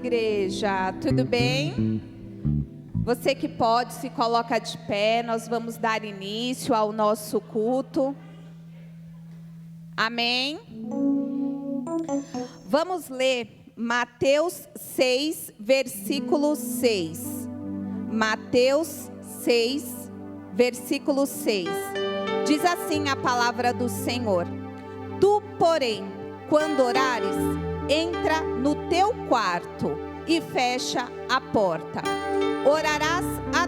igreja, tudo bem? Você que pode, se coloca de pé, nós vamos dar início ao nosso culto. Amém? Vamos ler Mateus 6, versículo 6. Mateus 6, versículo 6. Diz assim a palavra do Senhor: Tu, porém, quando orares, entra no teu quarto e fecha a porta. Orarás a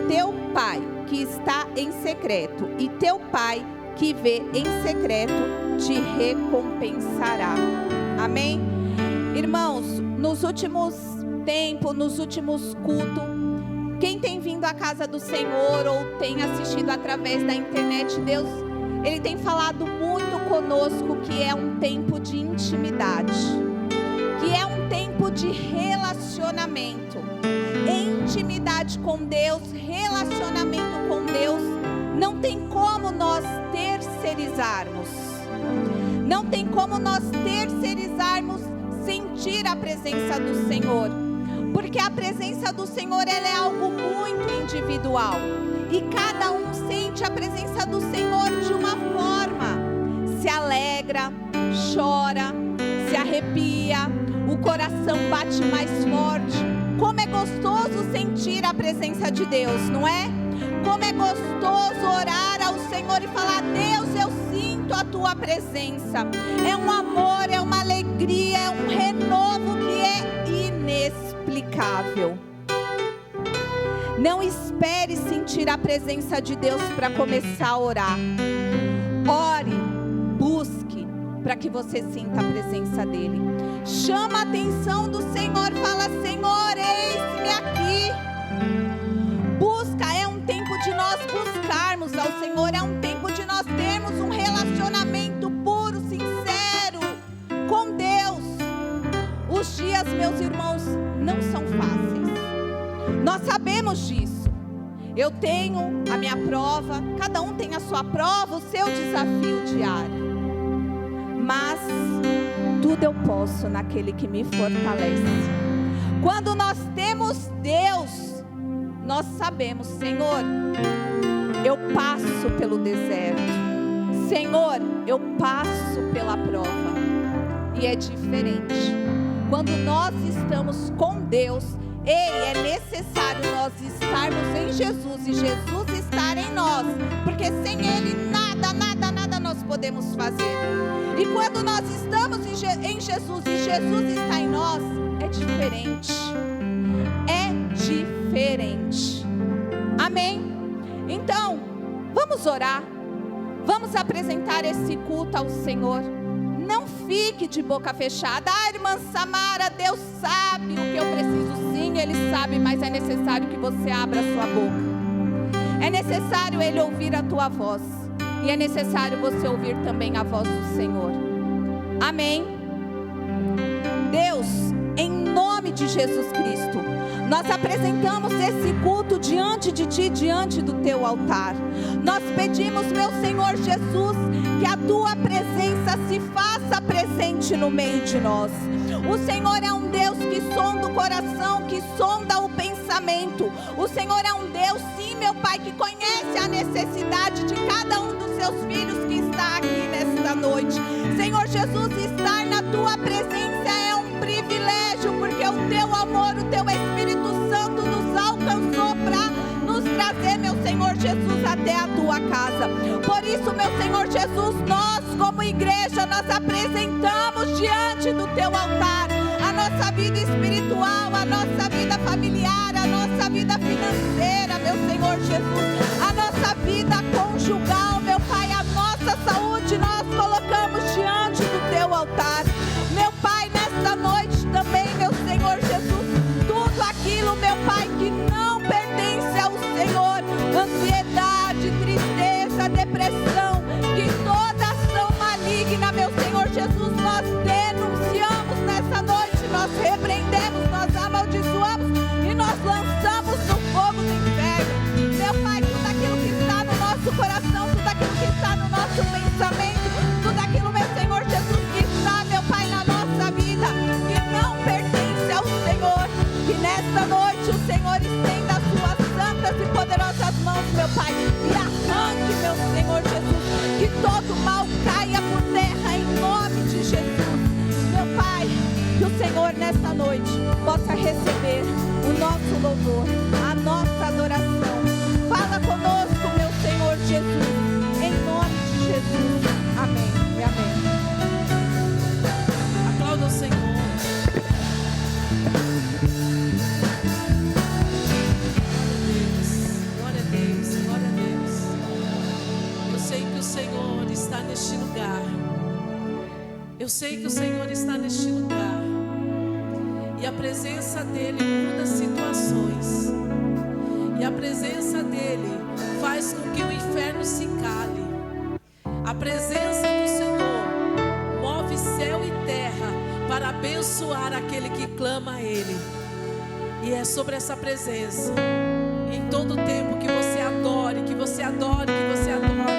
teu Pai que está em secreto, e teu Pai que vê em secreto te recompensará. Amém? Irmãos, nos últimos tempos, nos últimos cultos, quem tem vindo à casa do Senhor ou tem assistido através da internet, Deus, Ele tem falado muito conosco que é um tempo de intimidade, que é um tempo de relacionamento. Intimidade com Deus, relacionamento com Deus, não tem como nós terceirizarmos. Não tem como nós terceirizarmos sentir a presença do Senhor. Porque a presença do Senhor, ela é algo muito individual. E cada um sente a presença do Senhor de uma forma. Se alegra, chora, se arrepia, o coração bate mais forte. Como é gostoso sentir a presença de Deus, não é? Como é gostoso orar ao Senhor e falar: Deus, eu sinto a tua presença. É um amor, é uma alegria, é um renovo que é inexplicável. Não espere sentir a presença de Deus para começar a orar. Ore, busque, para que você sinta a presença dEle. Chama a atenção do Senhor, fala: Senhor, eis-me aqui. Busca, é um tempo de nós buscarmos ao Senhor, é um tempo de nós termos um relacionamento puro, sincero com Deus. Os dias, meus irmãos, não são fáceis. Nós sabemos disso. Eu tenho a minha prova, cada um tem a sua prova, o seu desafio diário. Mas tudo eu posso naquele que me fortalece. Quando nós temos Deus, nós sabemos: Senhor, eu passo pelo deserto. Senhor, eu passo pela prova. E é diferente. Quando nós estamos com Deus, é necessário nós estarmos em Jesus e Jesus estar em nós, porque sem Ele nada nós podemos fazer. E quando nós estamos em Jesus e Jesus está em nós, é diferente. É diferente. Amém? Então, vamos orar. Vamos apresentar esse culto ao Senhor. Não fique de boca fechada. Irmã Samara, Deus sabe o que eu preciso. Sim, Ele sabe, mas é necessário que você abra a sua boca. É necessário Ele ouvir a tua voz. E é necessário você ouvir também a voz do Senhor. Amém? Deus, em nome de Jesus Cristo, nós apresentamos esse culto diante de Ti, diante do Teu altar. Nós pedimos, meu Senhor Jesus, que a Tua presença se faça presente no meio de nós. O Senhor é um Deus que sonda o coração, que sonda o pensamento. O Senhor é um Deus, sim, meu Pai, que conhece a necessidade de cada um dos seus filhos que está aqui nesta noite. Senhor Jesus, estar na Tua presença é um privilégio, porque o Teu amor, o Teu Espírito Santo nos alcançou para nos trazer, meu Senhor Jesus, até a Tua casa. Por isso, meu Senhor Jesus, nós como igreja, nós apresentamos diante do Teu altar a nossa vida espiritual, a nossa vida familiar, a nossa vida financeira, meu Senhor Jesus, a nossa vida conjugal, meu Pai, a nossa saúde, nós colocamos diante do Teu altar. Meu Pai, nesta noite também, meu Senhor Jesus, tudo aquilo, meu Pai, que não pertence ao Senhor, ansiedade, tristeza, depressão, que toda ação maligna, meu Senhor Jesus, nós denunciamos nessa noite, nós repreendemos, nós amaldiçoamos e nós lançamos no fogo do inferno. Meu Pai, tudo aquilo que está no nosso coração, tudo aquilo que está no nosso pensamento, tudo aquilo, meu Senhor nesta noite o Senhor estenda as suas santas e poderosas mãos, meu Pai, e arranque, meu Senhor Jesus, que todo mal caia por terra em nome de Jesus. Meu Pai, que o Senhor nesta noite possa receber o nosso louvor, a nossa adoração. Fala conosco, meu Senhor Jesus, em nome de Jesus. Amém e amém. Aplauda o Senhor. Glória a Deus, glória a Deus. Eu sei que o Senhor está neste lugar. Eu sei que o Senhor está neste lugar. E a presença dEle muda situações. E a presença dEle faz com que o inferno se cale. A presença do Senhor move céu e terra para abençoar aquele que clama a Ele. E é sobre essa presença, em todo tempo, que você adore, que você adore, que você adore,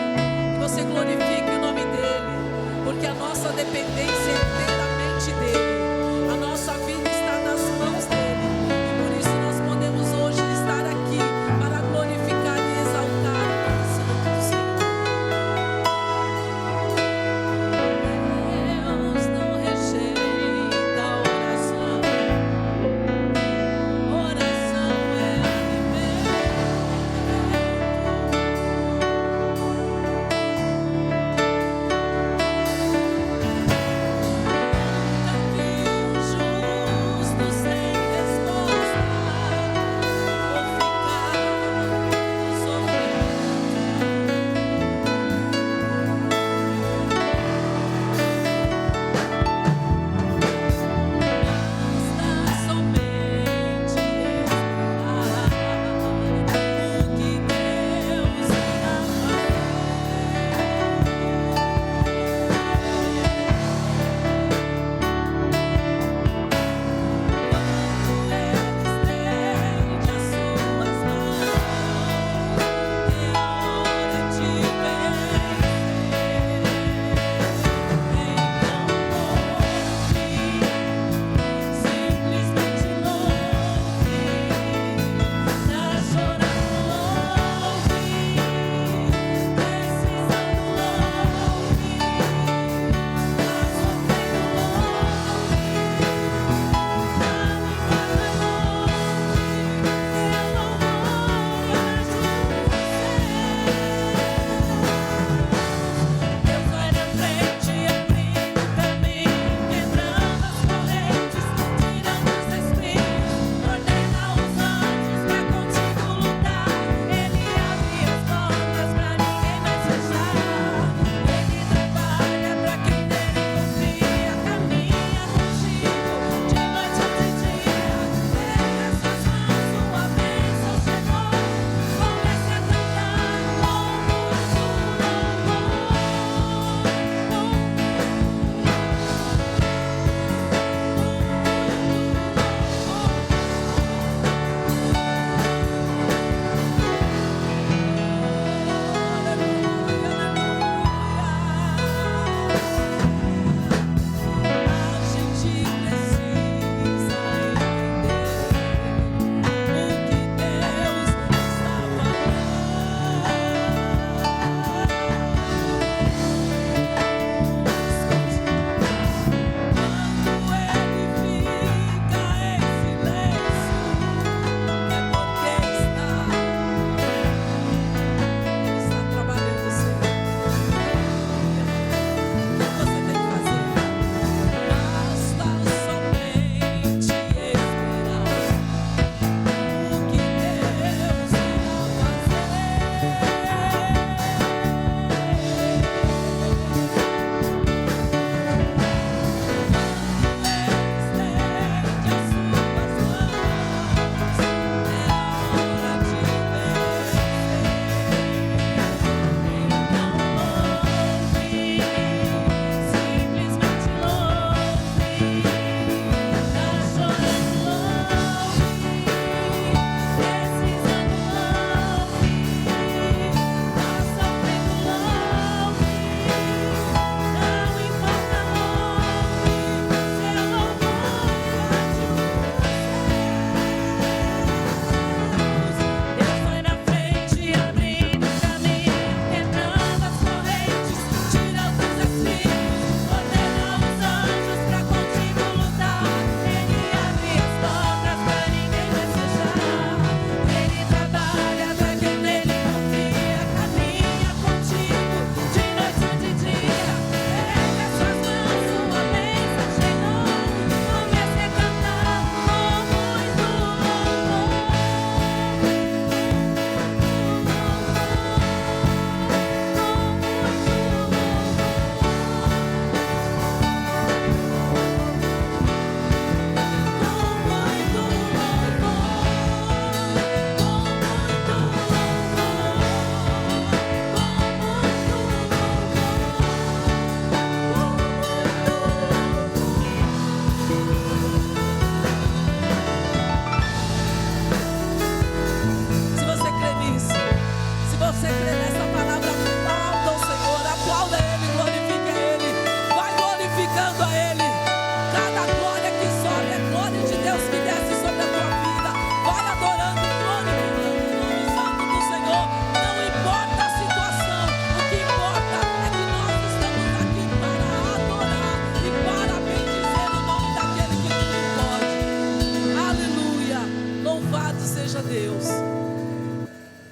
que você glorifique o nome dEle, porque a nossa dependência é inteiramente dEle. A nossa vida está nas mãos dEle, e por isso nós podemos hoje estar aqui para glorificar e exaltar o nome santo do Senhor. Deus não rejeita a oração. Oração é alimento. Vida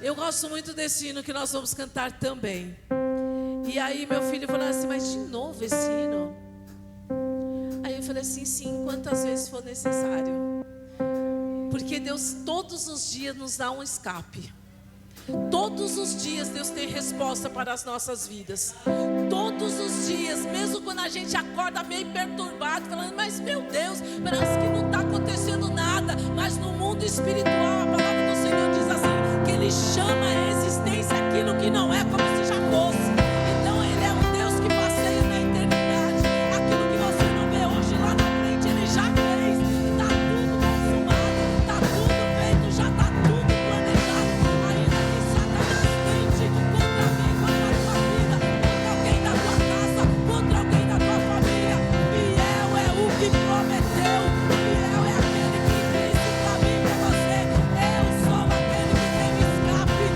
Eu gosto muito desse hino que nós vamos cantar também. E aí meu filho falou assim, mas de novo esse hino? Aí eu falei assim, sim, quantas vezes for necessário. Porque Deus todos os dias nos dá um escape. Todos os dias Deus tem resposta para as nossas vidas. Todos os dias, mesmo quando a gente acorda meio perturbado, falando, mas meu Deus, parece que não está acontecendo nada. Mas no mundo espiritual, a palavra do Senhor diz assim, que Ele chama a existência aquilo que não é como se já fosse. Então Ele é um Deus que passeia na eternidade. Aquilo que você não vê hoje lá na frente, Ele já fez. Está tudo consumado, está tudo feito, já está tudo planejado. Ainda que Satanás tente contra mim, contra a tua vida, contra alguém da tua casa, contra alguém da tua família, fiel é o que prometeu, fiel é aquele que disse para mim, para você, eu sou aquele que tem escape.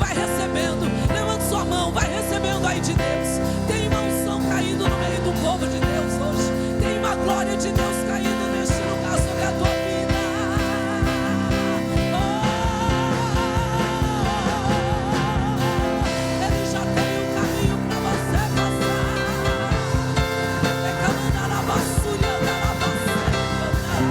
vai recebendo. Levante sua mão, vai recebendo aí de Deus. Tem uma unção caindo no meio do povo de Deus hoje. Tem uma glória de Deus caindo neste lugar sobre a tua vida. Ele já tem um caminho para você passar. É caminho na basura, na basura, na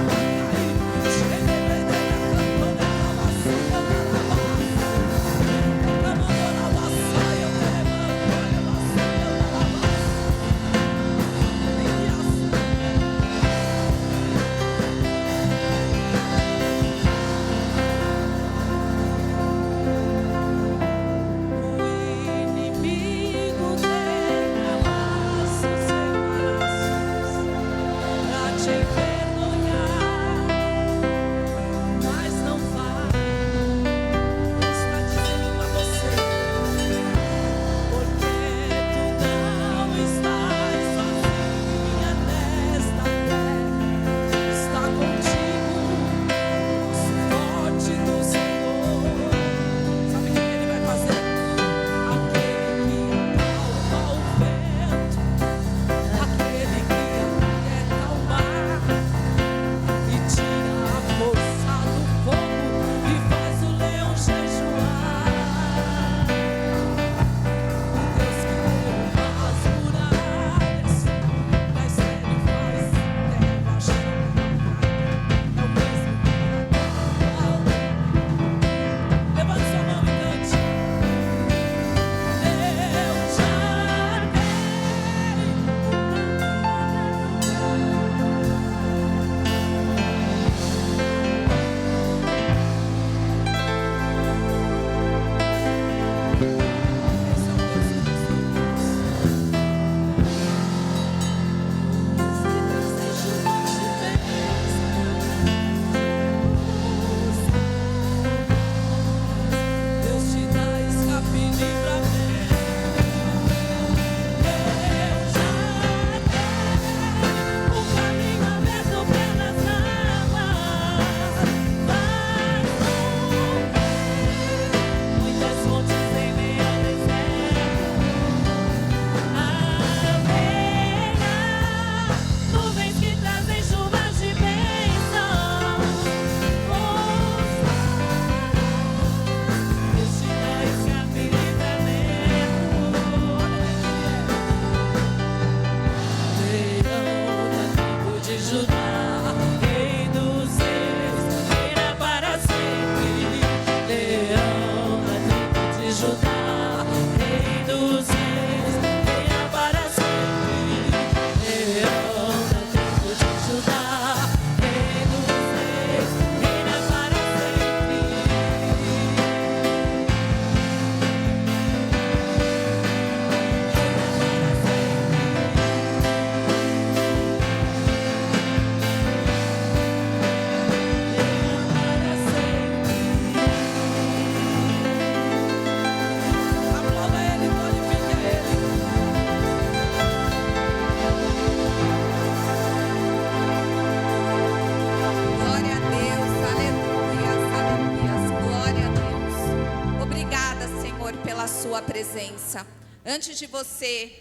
presença. Antes de você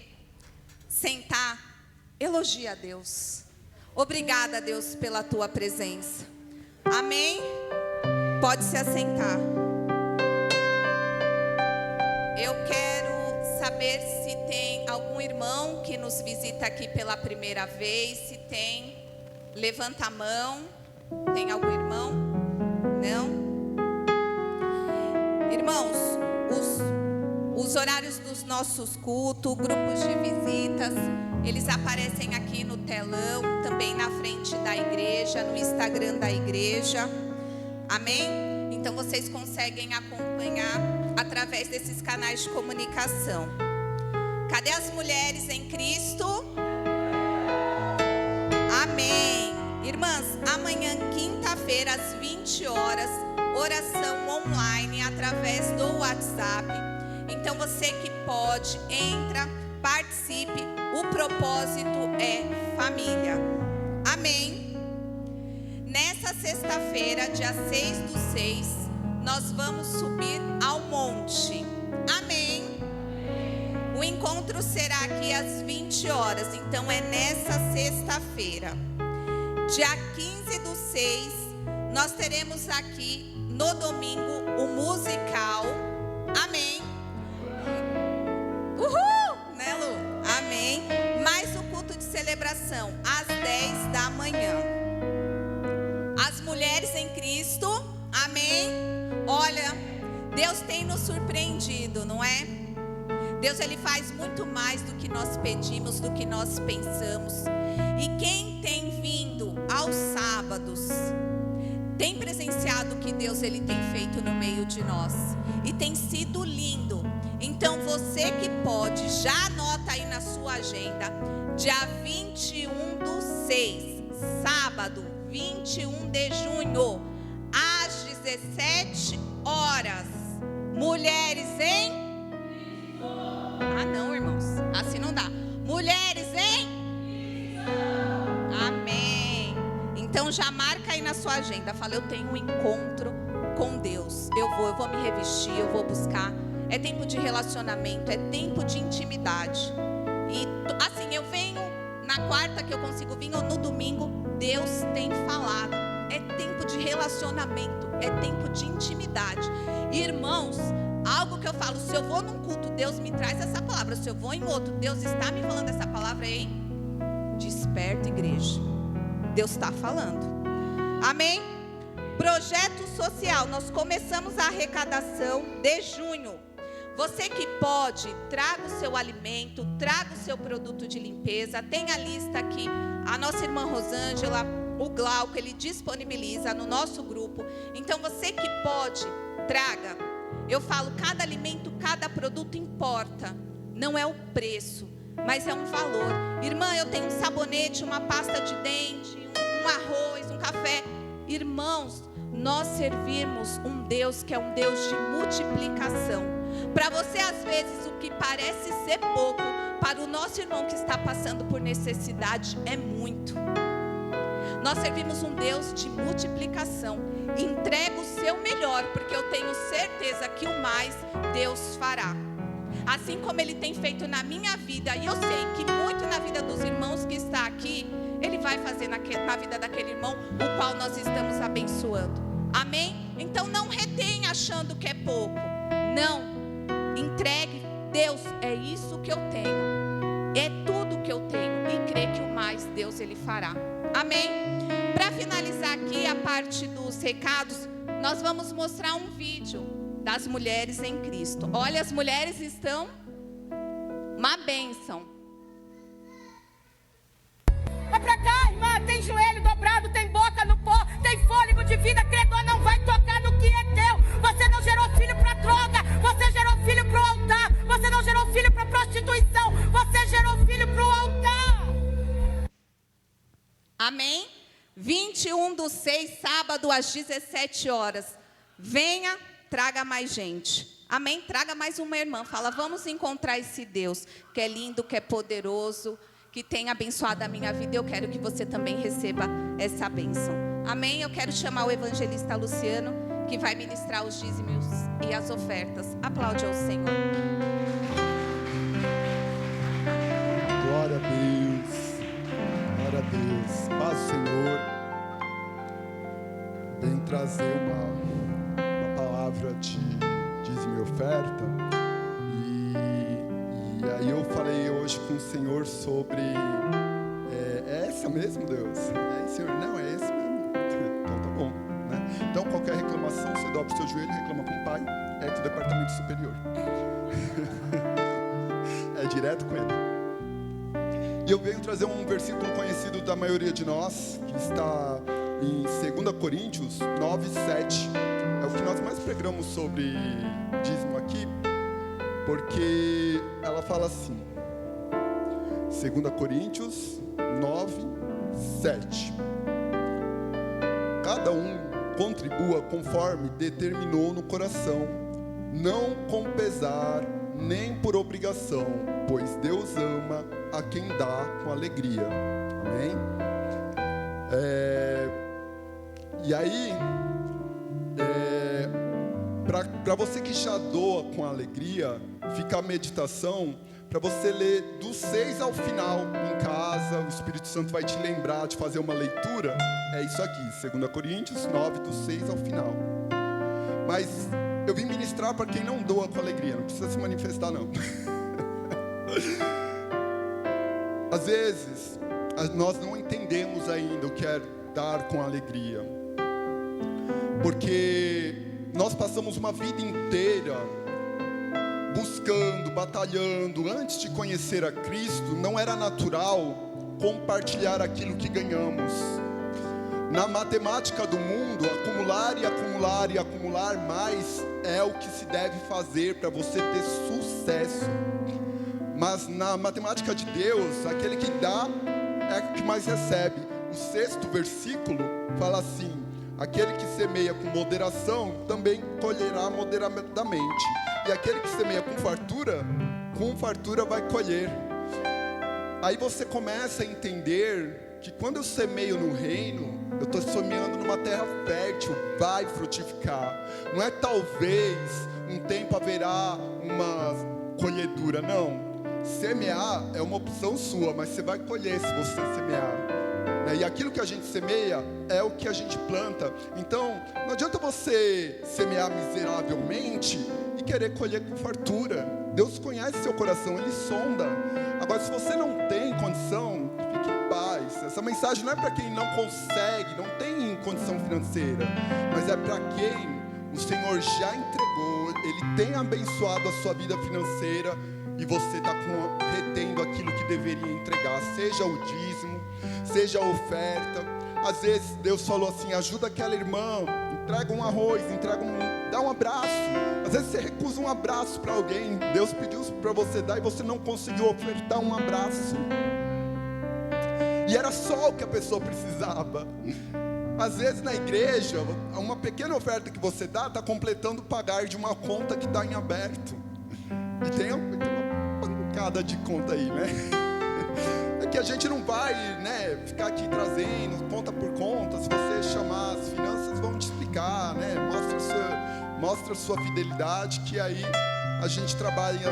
sentar, elogie a Deus. Obrigada, Deus, pela tua presença. Amém? Pode se assentar. Eu quero saber se tem algum irmão que nos visita aqui pela primeira vez. Se tem, levanta a mão. Tem algum irmão? Não? Irmãos, os horários dos nossos cultos, grupos de visitas, eles aparecem aqui no telão, também na frente da igreja, no Instagram da igreja. Amém? Então vocês conseguem acompanhar através desses canais de comunicação. Cadê as mulheres em Cristo? Amém. Irmãs, amanhã, quinta-feira, às 20 horas, oração online através do WhatsApp. Então você que pode, entra, participe. O propósito é família. Amém. Nessa sexta-feira, dia 6/6, nós vamos subir ao monte. Amém? O encontro será aqui às 20 horas. Então é nessa sexta-feira. Dia 15/6, nós teremos aqui no domingo o musical. Amém? Uhul! Né, Lu? Amém? Mais o culto de celebração às 10 da manhã. As mulheres em Cristo. Amém? Olha, Deus tem nos surpreendido, não é? Deus, Ele faz muito mais do que nós pedimos, do que nós pensamos. E quem tem vindo aos sábados tem presenciado o que Deus Ele tem feito no meio de nós. E tem sido lindo. Então você que pode, já anota aí na sua agenda. Dia 21/6, sábado, 21 de junho, às 17 horas. Mulheres em... Ah não, irmãos, assim não dá. Mulheres em... Amém. Então já marca aí na sua agenda. Fala, eu tenho um encontro com Deus. Eu vou me revestir, eu vou buscar. É tempo de relacionamento, é tempo de intimidade. E assim, eu venho na quarta que eu consigo vir, ou no domingo, Deus tem falado. É tempo de relacionamento, é tempo de intimidade. Irmãos, algo que eu falo, se eu vou num culto, Deus me traz essa palavra. Se eu vou em outro, Deus está me falando essa palavra aí. Desperta, igreja. Deus está falando. Amém? Projeto social. Nós começamos a arrecadação de junho. Você que pode, traga o seu alimento, traga o seu produto de limpeza. Tem a lista aqui. A nossa irmã Rosângela, o Glauco, ele disponibiliza no nosso grupo. Então você que pode, traga. Eu falo, cada alimento, cada produto importa. Não é o preço, mas é um valor. Irmã, eu tenho um sabonete, uma pasta de dente, um arroz, um café. Irmãos, nós servimos um Deus que é um Deus de multiplicação. Para você, às vezes, o que parece ser pouco, para o nosso irmão que está passando por necessidade, é muito. Nós servimos um Deus de multiplicação. Entrega o seu melhor, porque eu tenho certeza que o mais Deus fará. Assim como Ele tem feito na minha vida, e eu sei que muito na vida dos irmãos que está aqui, Ele vai fazer na vida daquele irmão, o qual nós estamos abençoando. Amém? Então não retenha achando que é pouco. Não. Entregue. Deus, é isso que eu tenho. É tudo que eu tenho. E crê que o mais Deus Ele fará. Amém? Para finalizar aqui a parte dos recados, nós vamos mostrar um vídeo das mulheres em Cristo. Olha, as mulheres estão uma bênção. Vai pra cá, irmã, tem joelho dobrado, tem boca no pó, tem fôlego de vida, credor não vai tocar no que é teu. Você não gerou filho pra droga, você gerou filho pro altar. Você não gerou filho pra prostituição, você gerou filho pro altar. Amém? 21/6, sábado às 17 horas. Venha, traga mais gente. Amém? Traga mais uma irmã. Fala, vamos encontrar esse Deus que é lindo, que é poderoso, que tem abençoado a minha vida. Eu quero que você também receba essa bênção. Amém? Eu quero chamar o evangelista Luciano, que vai ministrar os dízimos e as ofertas. Aplaude ao Senhor. Glória a Deus. Glória a Deus. Paz do Senhor. Vem trazer uma palavra de dízimo e oferta. E aí eu falei hoje com o Senhor sobre... É essa mesmo, Deus? É esse, Senhor? Não, é esse mesmo. Então tá bom, né? Então qualquer reclamação, você dobra o seu joelho, reclama com o Pai. É do departamento superior. É direto com Ele. E eu venho trazer um versículo conhecido da maioria de nós, que está em 2 Coríntios 9:7. É o que nós mais pregamos sobre dízimo aqui, porque ela fala assim, 2 Coríntios 9:7. Cada um contribua conforme determinou no coração, não com pesar, nem por obrigação, pois Deus ama a quem dá com alegria. Amém? E aí, para você que já doa com alegria, fica a meditação para você ler do 6 ao final em casa. O Espírito Santo vai te lembrar de fazer uma leitura. É isso aqui, 2 Coríntios 9, do 6 ao final. Mas eu vim ministrar para quem não doa com alegria, não precisa se manifestar não. Às vezes, nós não entendemos ainda o que é dar com alegria, porque nós passamos uma vida inteira buscando, batalhando. Antes de conhecer a Cristo, não era natural compartilhar aquilo que ganhamos. Na matemática do mundo, acumular e acumular e acumular mais é o que se deve fazer para você ter sucesso. Mas na matemática de Deus, aquele que dá é o que mais recebe. O 6º versículo fala assim: aquele que semeia com moderação também colherá moderadamente. E aquele que semeia com fartura vai colher. Aí você começa a entender que quando eu semeio no reino, eu estou semeando numa terra fértil, vai frutificar. Não é talvez um tempo haverá uma colhedura, não. Semear é uma opção sua, mas você vai colher se você semear. E aquilo que a gente semeia é o que a gente planta. Então, não adianta você semear miseravelmente e querer colher com fartura. Deus conhece seu coração, Ele sonda. Agora, se você não tem condição, fique em paz. Essa mensagem não é para quem não consegue, não tem condição financeira, mas é para quem o Senhor já entregou. Ele tem abençoado a sua vida financeira e você está retendo aquilo que deveria entregar, seja o dízimo, seja a oferta. Às vezes Deus falou assim: ajuda aquela irmã, entrega um arroz, dá um abraço. Às vezes você recusa um abraço para alguém. Deus pediu para você dar e você não conseguiu ofertar um abraço, e era só o que a pessoa precisava. Às vezes na igreja, uma pequena oferta que você dá está completando o pagar de uma conta que está em aberto. E tem uma pancada de conta aí, né? É que a gente não vai, ficar aqui trazendo conta por conta. Se você chamar as finanças, vão te explicar, mostra a sua fidelidade, que aí a gente trabalha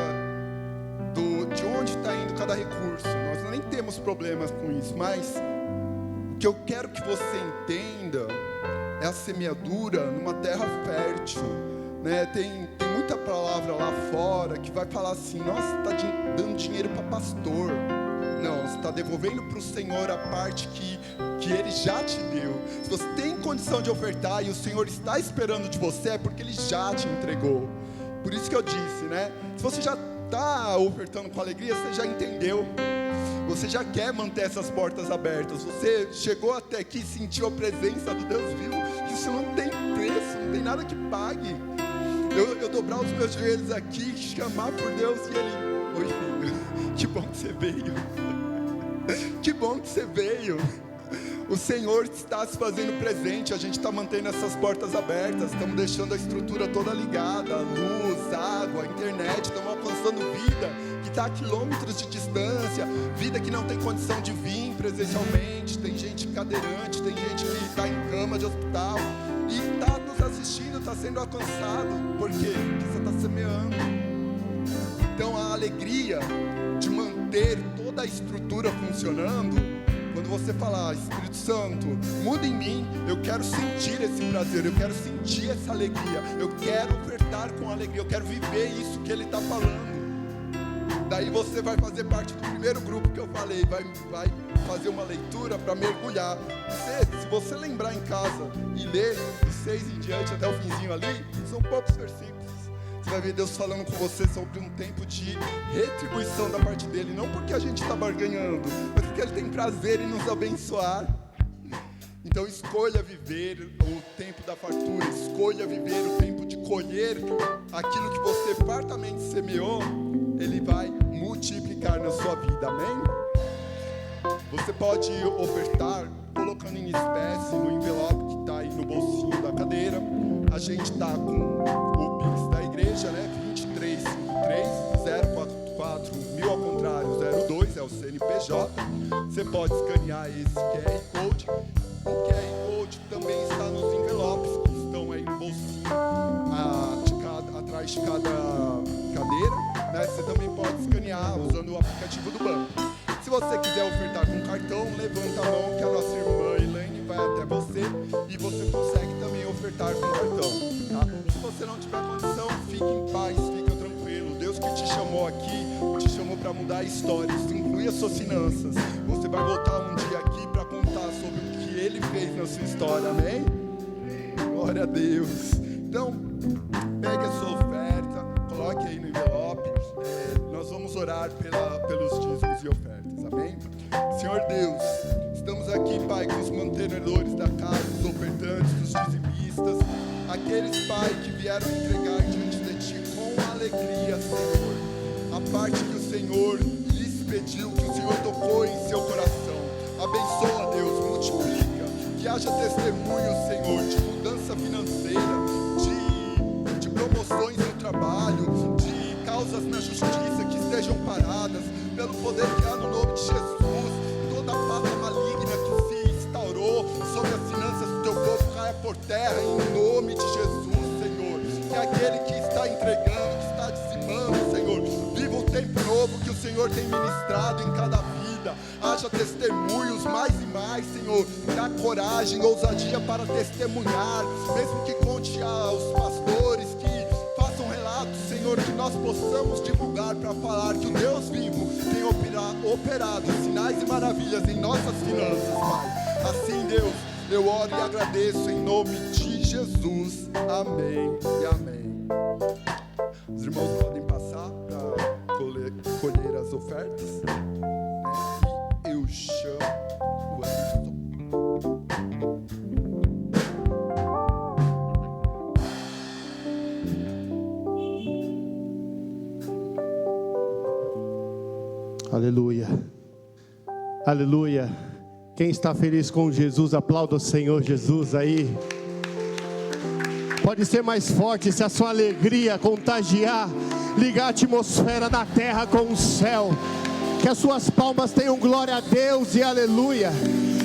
de onde está indo cada recurso. Nós nem temos problemas com isso, mas o que eu quero que você entenda é a semeadura numa terra fértil. Tem muita palavra lá fora que vai falar assim: nossa, você está dando dinheiro para pastor. Não, você está devolvendo para o Senhor a parte que Ele já te deu. Se você tem condição de ofertar e o Senhor está esperando de você, é porque Ele já te entregou. Por isso que eu disse, se você já está ofertando com alegria, você já entendeu. Você já quer manter essas portas abertas. Você chegou até aqui e sentiu a presença do Deus vivo. Isso não tem preço, não tem nada que pague. Eu dobrar os meus joelhos aqui, chamar por Deus e Ele: oi filho, que bom que você veio. Que bom que você veio. O Senhor está se fazendo presente. A gente está mantendo essas portas abertas. Estamos deixando a estrutura toda ligada. Luz, água, internet. Estamos alcançando vida que está a quilômetros de distância. Vida que não tem condição de vir presencialmente. Tem gente cadeirante, tem gente que está em cama de hospital e está nos assistindo, está sendo alcançado. Por quê? Porque você está semeando. Então a alegria de manter toda a estrutura funcionando, quando você falar: Espírito Santo, muda em mim, eu quero sentir esse prazer, eu quero sentir essa alegria, eu quero ofertar com alegria, eu quero viver isso que Ele está falando. Daí você vai fazer parte do primeiro grupo que eu falei, vai fazer uma leitura para mergulhar. Se você lembrar em casa e ler de 6 em diante até o finzinho ali, são poucos versículos. Você vai ver Deus falando com você sobre um tempo de retribuição da parte dEle. Não porque a gente está barganhando, mas porque Ele tem prazer em nos abençoar. Então escolha viver o tempo da fartura. Escolha viver o tempo de colher aquilo que você fartamente semeou. Ele vai multiplicar na sua vida, amém? Você pode ofertar colocando em espécie no envelope que está aí no bolsinho da cadeira. A gente está com o Pix da igreja, 2353-044-1000 ao contrário, 02 é o CNPJ. Você pode escanear esse QR Code. O QR Code também está nos envelopes que estão aí no bolsinho. mais de cada cadeira, né? Você também pode escanear usando o aplicativo do banco. Se você quiser ofertar com cartão, levanta a mão que a nossa irmã Elaine vai até você e você consegue também ofertar com cartão, tá? Se você não tiver condição, fique em paz, fica tranquilo. Deus que te chamou aqui, te chamou para mudar histórias, inclui as suas finanças. Você vai voltar um dia aqui para contar sobre o que Ele fez na sua história, amém? Glória a Deus. Então, pegue a sua oferta, coloque aí no envelope. Nós vamos orar pelos dízimos e ofertas, amém? Senhor Deus, estamos aqui, Pai, com os mantenedores da casa, os ofertantes, os dizimistas, aqueles, Pai, que vieram entregar diante de Ti com alegria, Senhor, a parte que o Senhor lhes pediu, que o Senhor tocou em seu coração. Abençoa, Deus, multiplica, que haja testemunho, Senhor, de mudança financeira, de promoções no trabalho, de causas na justiça que estejam paradas, pelo poder que há no nome de Jesus. Toda pata maligna que se instaurou sobre as finanças do teu povo caia por terra em nome de Jesus, Senhor. Que aquele que está entregando, que está dizimando, Senhor, viva o tempo novo que o Senhor tem ministrado em cada vida. Haja testemunhos mais e mais, Senhor. Dá coragem, ousadia para testemunhar, mesmo que conte aos pastores, que façam relatos, Senhor, que nós possamos divulgar para falar que o Deus vivo tem operado sinais e maravilhas em nossas finanças, Pai. Assim, Deus, eu oro e agradeço em nome de Jesus. Amém e amém. Os irmãos podem passar para colher as ofertas. E eu chamo o Anderson. Aleluia, aleluia. Quem está feliz com Jesus, aplauda o Senhor Jesus aí. Pode ser mais forte se a sua alegria contagiar, ligar a atmosfera da terra com o céu. Que as suas palmas tenham glória a Deus e aleluia.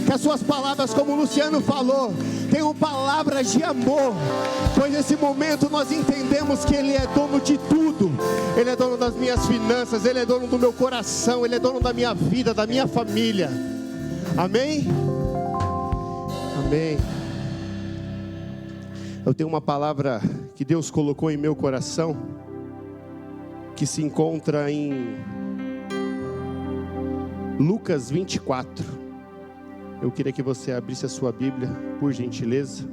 Que as suas palavras, como o Luciano falou, tenham palavras de amor, pois nesse momento nós entendemos que Ele é dono de tudo. Ele é dono das minhas finanças, Ele é dono do meu coração, Ele é dono da minha vida, da minha família. Amém? Amém. Eu tenho uma palavra que Deus colocou em meu coração, que se encontra em Lucas 24. Eu queria que você abrisse a sua Bíblia, por gentileza.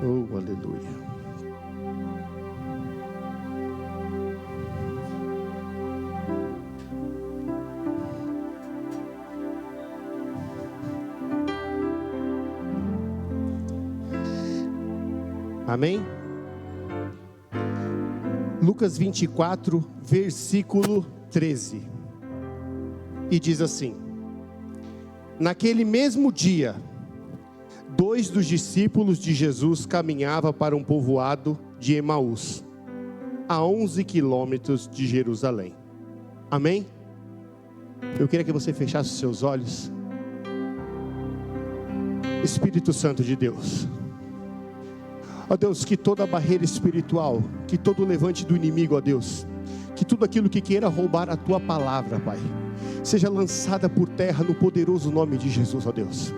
Oh, aleluia. Amém? Lucas 24, versículo 13. E diz assim: naquele mesmo dia, 2 dos discípulos de Jesus caminhavam para um povoado de Emaús, a 11 quilômetros de Jerusalém. Amém? Eu queria que você fechasse os seus olhos. Espírito Santo de Deus, ó Deus, que toda barreira espiritual, que todo levante do inimigo, ó Deus, que tudo aquilo que queira roubar a tua palavra, Pai, seja lançada por terra no poderoso nome de Jesus, ó Deus.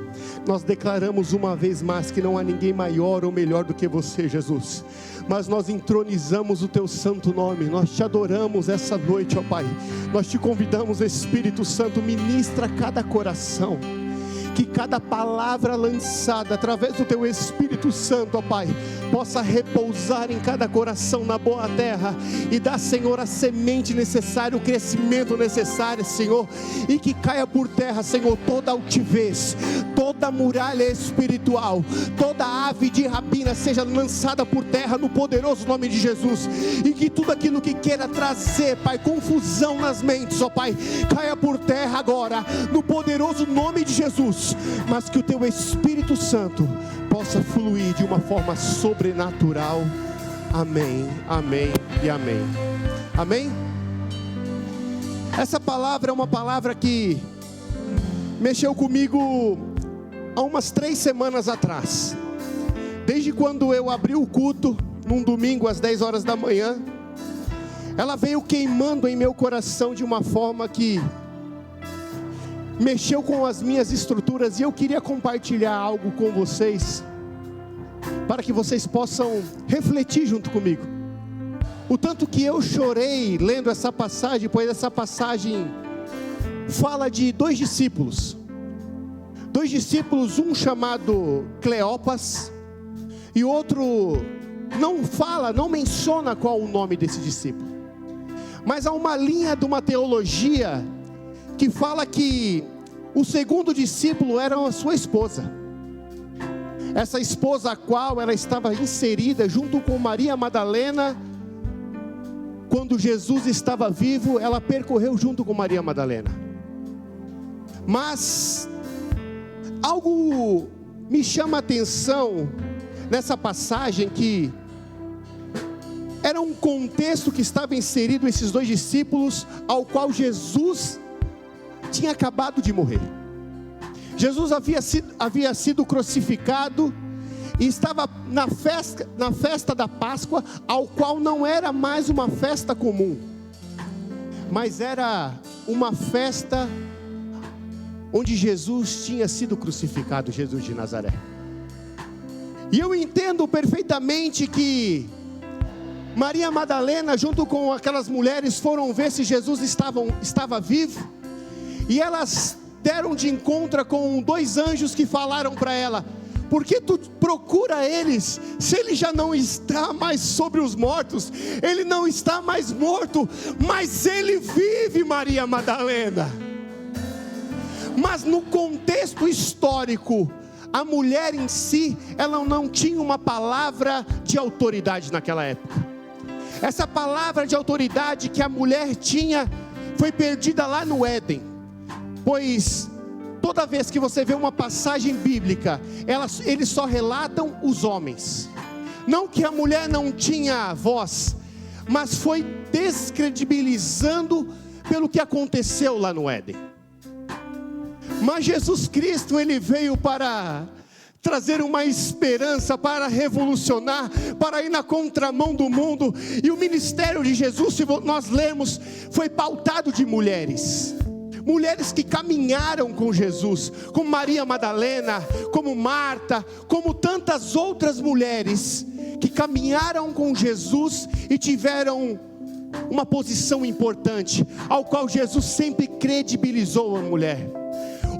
Nós declaramos uma vez mais que não há ninguém maior ou melhor do que você, Jesus, mas nós entronizamos o teu santo nome, nós te adoramos essa noite, ó Pai. Nós te convidamos, Espírito Santo, ministra cada coração, que cada palavra lançada através do teu Espírito Santo, ó Pai, possa repousar em cada coração na boa terra e dar, Senhor, a semente necessária, o crescimento necessário, Senhor, e que caia por terra, Senhor, toda altivez, toda muralha espiritual, toda ave de rapina seja lançada por terra no poderoso nome de Jesus, e que tudo aquilo que queira trazer, Pai, confusão nas mentes, ó Pai, caia por terra agora, no poderoso nome de Jesus, mas que o teu Espírito Santo possa fluir de uma forma sobrenatural. Amém, amém e amém. Amém? Essa palavra é uma palavra que mexeu comigo há umas 3 semanas atrás, desde quando eu abri o culto, num domingo às 10 horas da manhã, ela veio queimando em meu coração de uma forma que mexeu com as minhas estruturas, e eu queria compartilhar algo com vocês, para que vocês possam refletir junto comigo. O tanto que eu chorei lendo essa passagem, pois essa passagem fala de 2 discípulos. 2 discípulos, um chamado Cleopas, e outro não menciona qual o nome desse discípulo. Mas há uma linha de uma teologia que fala que o segundo discípulo era a sua esposa. Essa esposa a qual ela estava inserida junto com Maria Madalena. Quando Jesus estava vivo, ela percorreu junto com Maria Madalena. Mas algo me chama a atenção nessa passagem, que era um contexto que estava inserido esses 2 discípulos, ao qual Jesus tinha acabado de morrer. Jesus havia sido crucificado e estava na festa da Páscoa, ao qual não era mais uma festa comum, mas era uma festa onde Jesus tinha sido crucificado, Jesus de Nazaré. E eu entendo perfeitamente que Maria Madalena, junto com aquelas mulheres, foram ver se Jesus estava vivo, e elas deram de encontro com 2 anjos que falaram para ela: por que tu procura eles, se ele já não está mais sobre os mortos? Ele não está mais morto, mas ele vive, Maria Madalena. Mas no contexto histórico, a mulher em si, ela não tinha uma palavra de autoridade naquela época. Essa palavra de autoridade que a mulher tinha, foi perdida lá no Éden. Pois toda vez que você vê uma passagem bíblica, eles só relatam os homens. Não que a mulher não tinha voz, mas foi descredibilizando pelo que aconteceu lá no Éden. Mas Jesus Cristo, ele veio para trazer uma esperança, para revolucionar, para ir na contramão do mundo. E o ministério de Jesus, se nós lermos, foi pautado de mulheres que caminharam com Jesus, como Maria Madalena, como Marta, como tantas outras mulheres que caminharam com Jesus e tiveram uma posição importante, ao qual Jesus sempre credibilizou a mulher.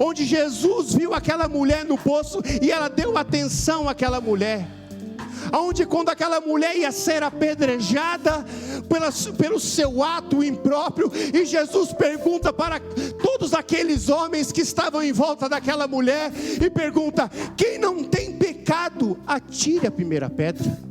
Onde Jesus viu aquela mulher no poço e ela deu atenção àquela mulher. Onde quando aquela mulher ia ser apedrejada pelo seu ato impróprio, e Jesus pergunta para todos aqueles homens que estavam em volta daquela mulher, e pergunta: quem não tem pecado, atire a primeira pedra.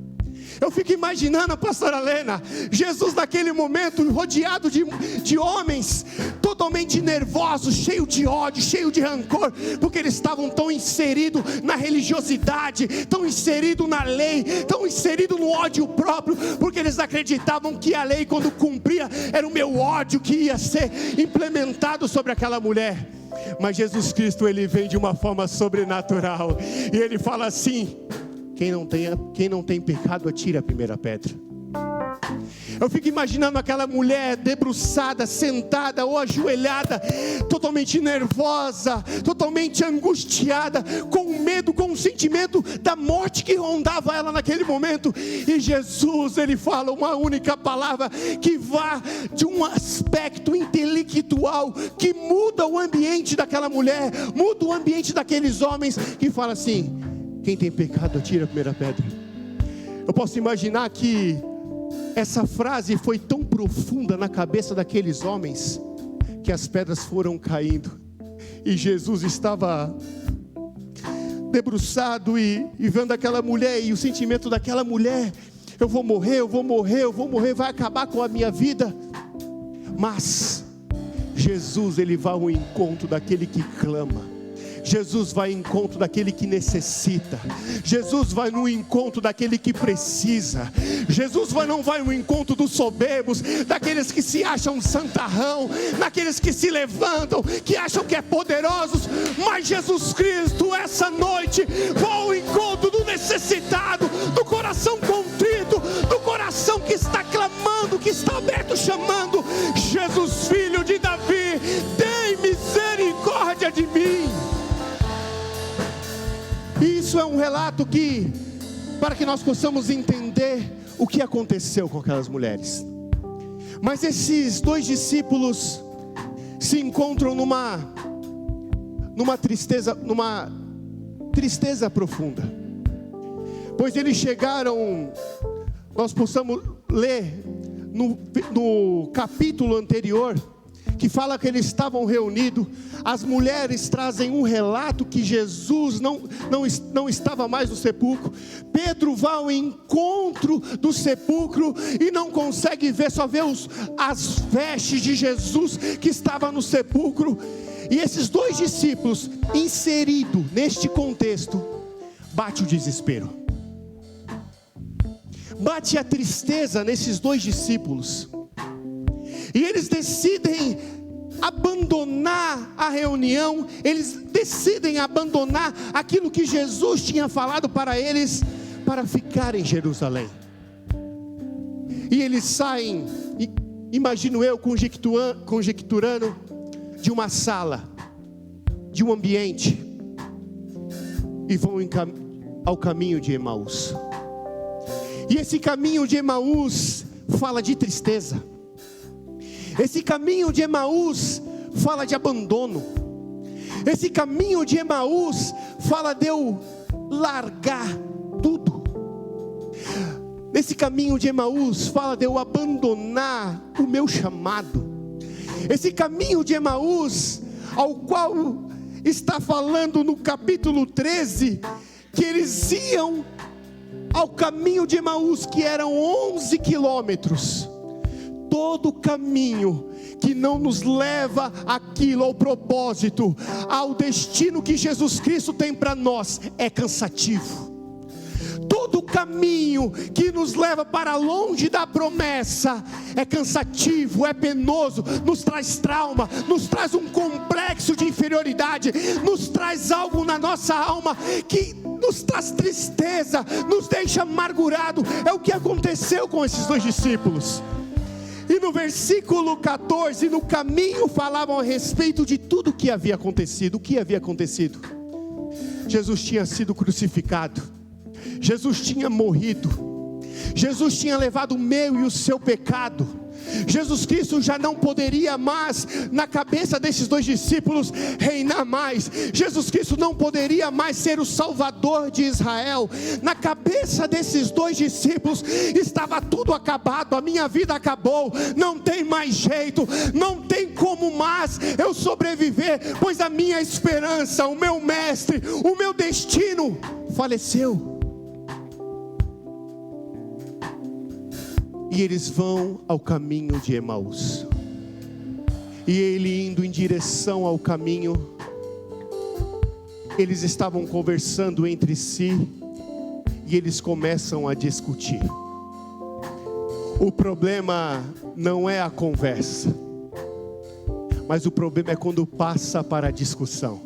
Eu fico imaginando a pastora Lena, Jesus naquele momento rodeado de homens totalmente nervosos, cheio de ódio, cheio de rancor, porque eles estavam tão inseridos na religiosidade, tão inseridos na lei, tão inseridos no ódio próprio, porque eles acreditavam que a lei, quando cumpria, era o meu ódio que ia ser implementado sobre aquela mulher. Mas Jesus Cristo, ele vem de uma forma sobrenatural, e ele fala assim: quem não tem pecado, atire a primeira pedra. Eu fico imaginando aquela mulher debruçada, sentada ou ajoelhada, totalmente nervosa, totalmente angustiada, com medo, com o sentimento da morte que rondava ela naquele momento. E Jesus, ele fala uma única palavra que vá de um aspecto intelectual, que muda o ambiente daquela mulher, muda o ambiente daqueles homens, que fala assim: quem tem pecado, atira a primeira pedra. Eu posso imaginar que essa frase foi tão profunda na cabeça daqueles homens, que as pedras foram caindo, e Jesus estava debruçado e vendo aquela mulher, e o sentimento daquela mulher: eu vou morrer, vai acabar com a minha vida. Mas Jesus, ele vai ao encontro daquele que clama. Jesus vai ao encontro daquele que necessita. Jesus vai no encontro daquele que precisa. Jesus não vai no encontro dos soberbos, daqueles que se acham santarrão, daqueles que se levantam, que acham que é poderosos. Mas Jesus Cristo, essa noite, vai ao encontro do necessitado, do coração contrito, do coração que está clamando, que está aberto, chamando: Jesus, filho de Davi, tem misericórdia de mim. Isso é um relato para que nós possamos entender o que aconteceu com aquelas mulheres. Mas esses 2 discípulos se encontram numa tristeza profunda, pois eles chegaram, nós possamos ler no capítulo anterior, que fala que eles estavam reunidos. As mulheres trazem um relato que Jesus não estava mais no sepulcro. Pedro vai ao encontro do sepulcro e não consegue ver, só vê as vestes de Jesus que estava no sepulcro. E esses 2 discípulos, inseridos neste contexto, bate o desespero, bate a tristeza nesses 2 discípulos. E eles decidem abandonar a reunião, eles decidem abandonar aquilo que Jesus tinha falado para eles, para ficar em Jerusalém. E eles saem, imagino eu, conjecturando, de uma sala, de um ambiente, e vão ao caminho de Emaús. E esse caminho de Emaús fala de tristeza. Esse caminho de Emaús fala de abandono. Esse caminho de Emaús fala de eu largar tudo. Esse caminho de Emaús fala de eu abandonar o meu chamado. Esse caminho de Emaús, ao qual está falando no capítulo 13, que eles iam ao caminho de Emaús, que eram 11 quilômetros. Todo caminho que não nos leva àquilo, ao propósito, ao destino que Jesus Cristo tem para nós, é cansativo. Todo caminho que nos leva para longe da promessa é cansativo, é penoso, nos traz trauma, nos traz um complexo de inferioridade, nos traz algo na nossa alma que nos traz tristeza, nos deixa amargurado. É o que aconteceu com esses 2 discípulos. E no versículo 14, no caminho falavam a respeito de tudo o que havia acontecido. O que havia acontecido? Jesus tinha sido crucificado, Jesus tinha morrido, Jesus tinha levado o meu e o seu pecado. Jesus Cristo já não poderia mais, na cabeça desses 2 discípulos, reinar mais. Jesus Cristo não poderia mais ser o Salvador de Israel. Na cabeça desses 2 discípulos estava tudo acabado. A minha vida acabou, não tem mais jeito, não tem como mais eu sobreviver, pois a minha esperança, o meu mestre, o meu destino faleceu. E eles vão ao caminho de Emaús. E ele indo em direção ao caminho, eles estavam conversando entre si, e eles começam a discutir. O problema não é a conversa, mas o problema é quando passa para a discussão.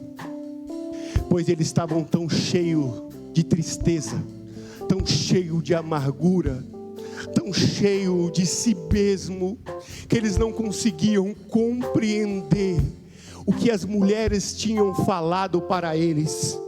Pois eles estavam tão cheios de tristeza, tão cheios de amargura, tão cheio de si mesmo, que eles não conseguiam compreender o que as mulheres tinham falado para eles,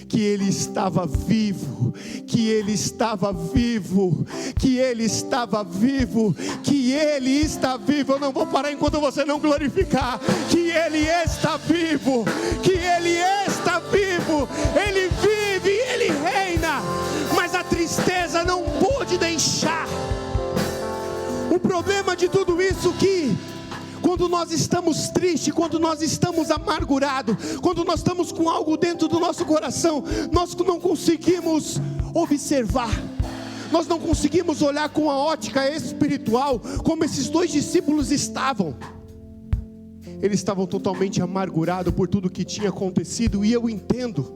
que ele estava vivo, que ele estava vivo, que ele estava vivo, que ele está vivo. Eu não vou parar enquanto você não glorificar, que ele está vivo, que ele está vivo, ele vive, ele reina. Mas a tristeza não pôde deixar. O problema de tudo isso que quando nós estamos tristes, quando nós estamos amargurados, quando nós estamos com algo dentro do nosso coração, nós não conseguimos observar, nós não conseguimos olhar com a ótica espiritual, como esses 2 discípulos estavam. eles estavam totalmente amargurados por tudo que tinha acontecido. E eu entendo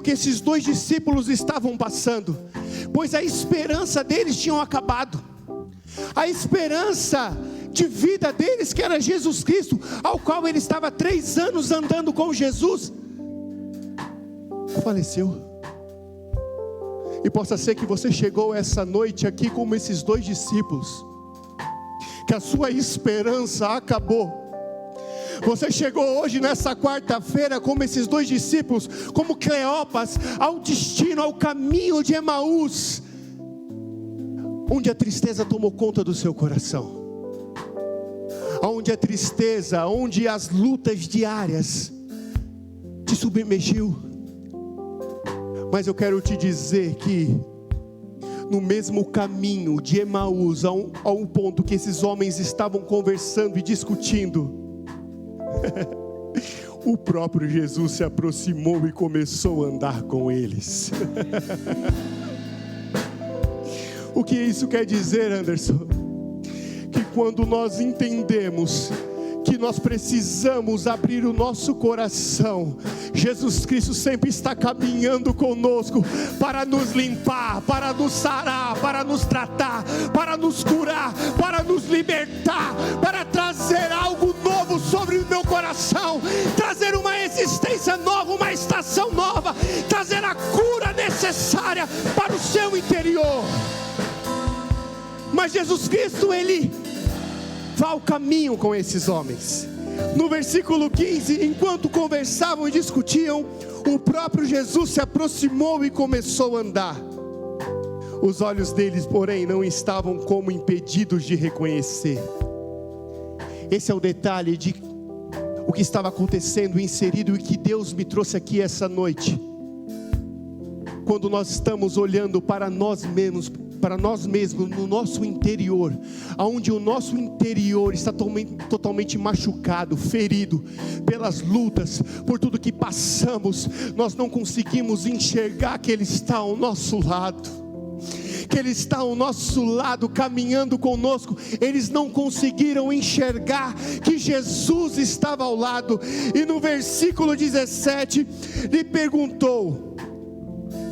que esses 2 discípulos estavam passando, pois a esperança deles tinha acabado. A esperança de vida deles, que era Jesus Cristo, ao qual ele estava 3 anos andando com Jesus, faleceu. E possa ser que você chegou essa noite aqui como esses 2 discípulos, que a sua esperança acabou. Você chegou hoje nessa quarta-feira como esses 2 discípulos, como Cleopas, ao destino, ao caminho de Emaús, onde a tristeza tomou conta do seu coração, onde a tristeza, onde as lutas diárias te submergiu. Mas eu quero te dizer que no mesmo caminho de Emaús, a um ponto que esses homens estavam conversando e discutindo, o próprio Jesus se aproximou e começou a andar com eles. O que isso quer dizer, Anderson? Que quando nós entendemos que nós precisamos abrir o nosso coração, Jesus Cristo sempre está caminhando conosco para nos limpar, para nos sarar, para nos tratar, para nos curar, para nos libertar, para trazer algo novo sobre o meu coração, trazer uma existência nova, uma estação nova, trazer a cura necessária para o seu interior. Mas Jesus Cristo, Ele vai ao caminho com esses homens. No versículo 15, enquanto conversavam e discutiam, o próprio Jesus se aproximou e começou a andar. Os olhos deles, porém, não estavam como impedidos de reconhecer. Esse é o detalhe de o que estava acontecendo, inserido, e que Deus me trouxe aqui essa noite. Quando nós estamos olhando para nós mesmos no nosso interior, onde o nosso interior está totalmente machucado, ferido pelas lutas, por tudo que passamos, nós não conseguimos enxergar que Ele está ao nosso lado, que Ele está ao nosso lado, caminhando conosco. Eles não conseguiram enxergar que Jesus estava ao lado. E no versículo 17, lhe perguntou: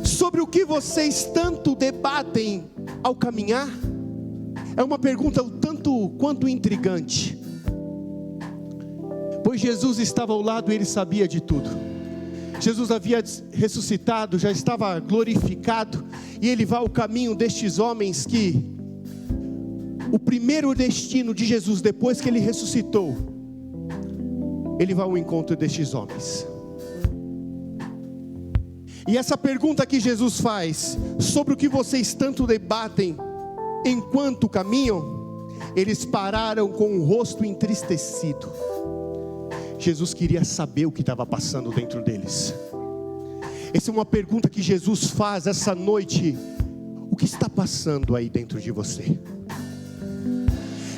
sobre o que vocês tanto debatem ao caminhar? É uma pergunta um tanto quanto intrigante, pois Jesus estava ao lado e Ele sabia de tudo. Jesus havia ressuscitado, já estava glorificado, e Ele vai ao caminho destes homens que o primeiro destino de Jesus, depois que Ele ressuscitou, Ele vai ao encontro destes homens. E essa pergunta que Jesus faz, sobre o que vocês tanto debatem enquanto caminham, eles pararam com o rosto entristecido. Jesus queria saber o que estava passando dentro deles. Essa é uma pergunta que Jesus faz essa noite: o que está passando aí dentro de você?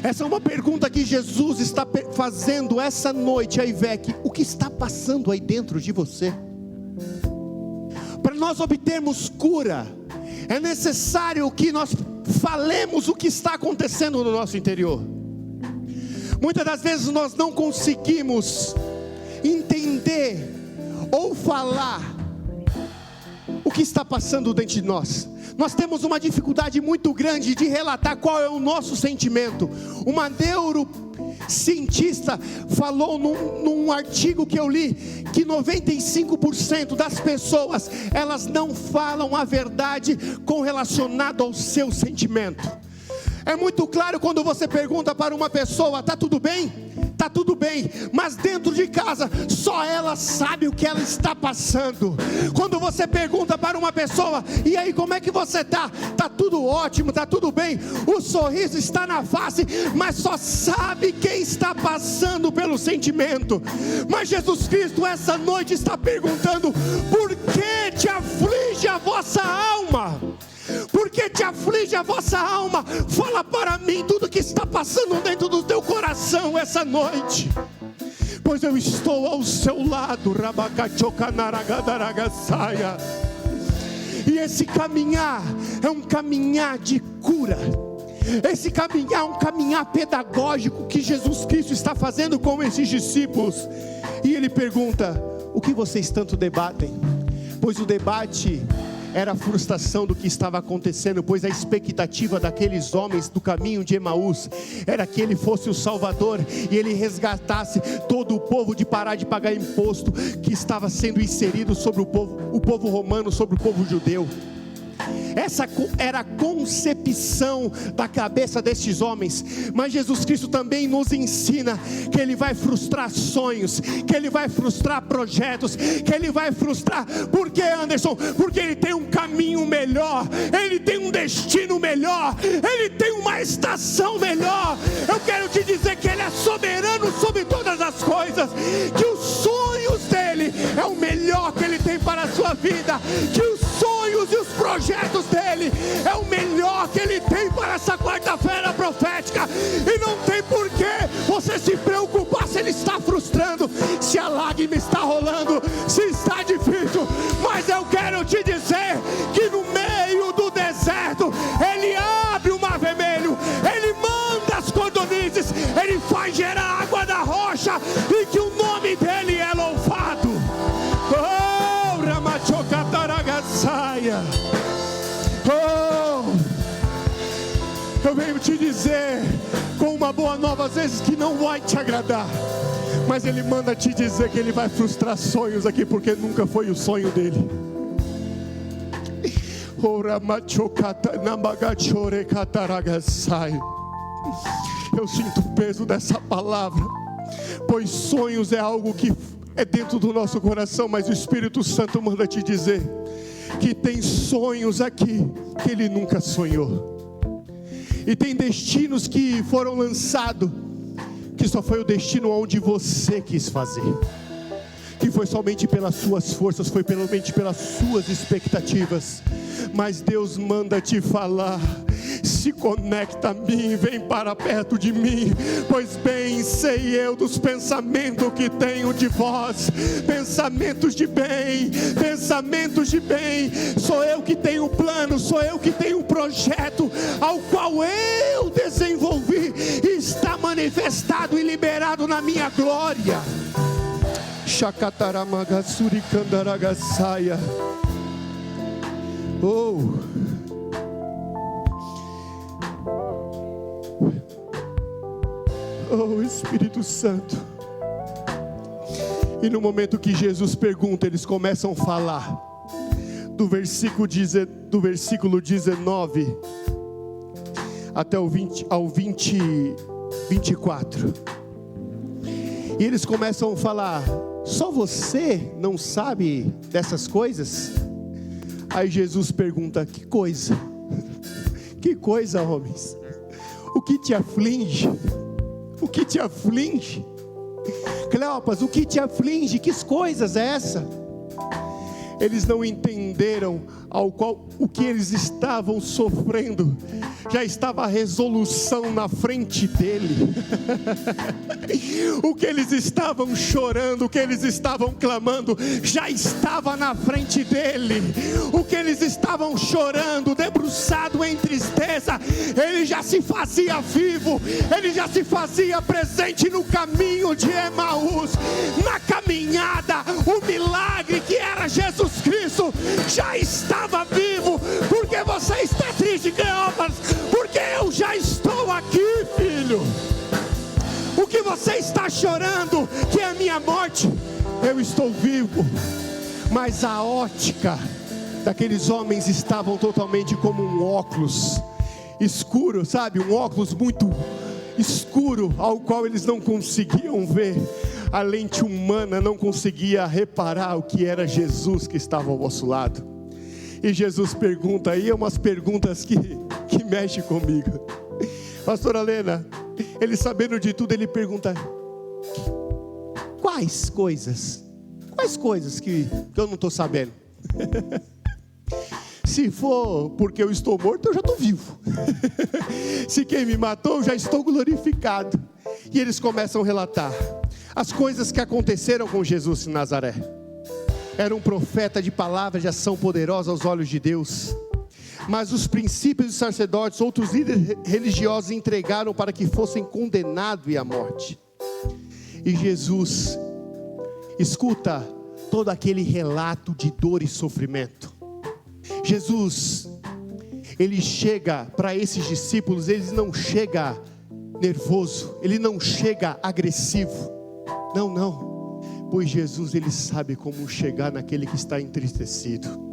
Essa é uma pergunta que Jesus está fazendo essa noite, a Ivec: o que está passando aí dentro de você? Para nós obtermos cura, é necessário que nós falemos o que está acontecendo no nosso interior. Muitas das vezes nós não conseguimos entender ou falar o que está passando dentro de nós. Nós temos uma dificuldade muito grande de relatar qual é o nosso sentimento. Uma neurocientista falou num artigo que eu li, que 95% das pessoas, elas não falam a verdade com relacionado ao seu sentimento. É muito claro quando você pergunta para uma pessoa: está tudo bem? Está tudo bem, mas dentro de casa só ela sabe o que ela está passando. Quando você pergunta para uma pessoa: e aí, como é que você está? Está tudo ótimo, está tudo bem, o sorriso está na face, mas só sabe quem está passando pelo sentimento. Mas Jesus Cristo essa noite está perguntando: por que te aflige a vossa alma? Por que te aflige a vossa alma? Fala para mim tudo que está passando dentro do teu coração essa noite, pois eu estou ao seu lado. E esse caminhar é um caminhar de cura, Esse caminhar é um caminhar pedagógico que Jesus Cristo está fazendo com esses discípulos. E ele pergunta: o que vocês tanto debatem? Pois o debate era a frustração do que estava acontecendo, pois a expectativa daqueles homens do caminho de Emaús era que ele fosse o Salvador e ele resgatasse todo o povo de parar de pagar imposto que estava sendo inserido sobre o povo romano, sobre o povo judeu. Essa era a concepção da cabeça destes homens. Mas Jesus Cristo também nos ensina que Ele vai frustrar sonhos, que Ele vai frustrar projetos, que Ele vai frustrar. Por que, Anderson? Porque Ele tem um caminho melhor, Ele tem um destino melhor, Ele tem uma estação melhor. Eu quero te dizer que Ele é soberano sobre todas as coisas, que os sonhos dEle é o melhor que Ele tem para a sua vida, que os sonhos e os projetos dEle é o melhor que Ele tem para essa quarta-feira profética. E não tem por que você se preocupar se Ele está frustrando, se a lágrima está rolando, se está difícil. Mas eu quero te dizer que no meio do deserto Ele abre o mar vermelho, Ele manda as cordonizes, Ele faz gerar água da rocha, e que o nome dEle é louvado. Oh, Ramachocataragasaia. Oh, eu venho te dizer com uma boa nova, às vezes que não vai te agradar, mas Ele manda te dizer que Ele vai frustrar sonhos aqui, porque nunca foi o sonho dEle. Eu sinto o peso dessa palavra, pois sonhos é algo que é dentro do nosso coração, mas o Espírito Santo manda te dizer que tem sonhos aqui que Ele nunca sonhou, e tem destinos que foram lançados, que só foi o destino onde você quis fazer, que foi somente pelas suas forças, foi somente pelas suas expectativas. Mas Deus manda te falar: se conecta a mim, vem para perto de mim, pois bem sei eu dos pensamentos que tenho de vós, pensamentos de bem, pensamentos de bem. Sou eu que tenho o plano, sou eu que tenho o projeto, ao qual eu desenvolvi, e está manifestado e liberado na minha glória. Shakataramagasuri Kandaragasaia. Oh, oh Espírito Santo. E no momento que Jesus pergunta, eles começam a falar do versículo 19 até ao 24. E eles começam a falar: só você não sabe dessas coisas? Aí Jesus pergunta: que coisa? Que coisa, homens? O que te aflige? O que te aflige? Cleopas, o que te aflige? Que coisas é essa? Eles não entenderam o que eles estavam sofrendo. Já estava a resolução na frente dele. O que eles estavam chorando, o que eles estavam clamando, já estava na frente dele. O que eles estavam chorando, debruçado em tristeza, ele já se fazia vivo, ele já se fazia presente no caminho de Emaús. Na caminhada, o milagre que era Jesus Cristo já estava vivo. Porque você está triste, Cleópas? Porque eu já estou aqui, filho. O que você está chorando, que é a minha morte, eu estou vivo. Mas a ótica daqueles homens estavam totalmente como um óculos escuro, sabe? Um óculos muito escuro, ao qual eles não conseguiam ver. A lente humana não conseguia reparar o que era Jesus que estava ao vosso lado. E Jesus pergunta, aí é umas perguntas que mexem comigo. Pastora Lena, ele sabendo de tudo, ele pergunta: quais coisas? Quais coisas que eu não estou sabendo? Se for porque eu estou morto, eu já estou vivo. Se quem me matou, eu já estou glorificado. E eles começam a relatar as coisas que aconteceram com Jesus de Nazaré. Era um profeta de palavra de ação poderosa aos olhos de Deus, Mas os príncipes e sacerdotes, outros líderes religiosos, entregaram para que fossem condenados à morte. E Jesus escuta todo aquele relato de dor e sofrimento. Jesus, ele chega para esses discípulos, ele não chega nervoso, ele não chega agressivo. Não, pois Jesus, ele sabe como chegar naquele que está entristecido.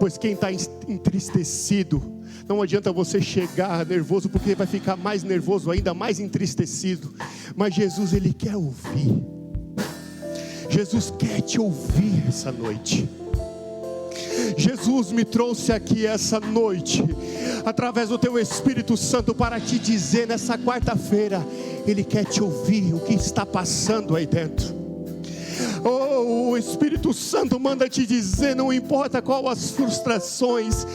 Pois quem está entristecido, não adianta você chegar nervoso, porque vai ficar mais nervoso, ainda mais entristecido. Mas Jesus, ele quer ouvir. Jesus quer te ouvir essa noite. Jesus me trouxe aqui essa noite, através do teu Espírito Santo, para te dizer nessa quarta-feira, ele quer te ouvir, o que está passando aí dentro. Oh, o Espírito Santo manda te dizer, não importa qual as frustrações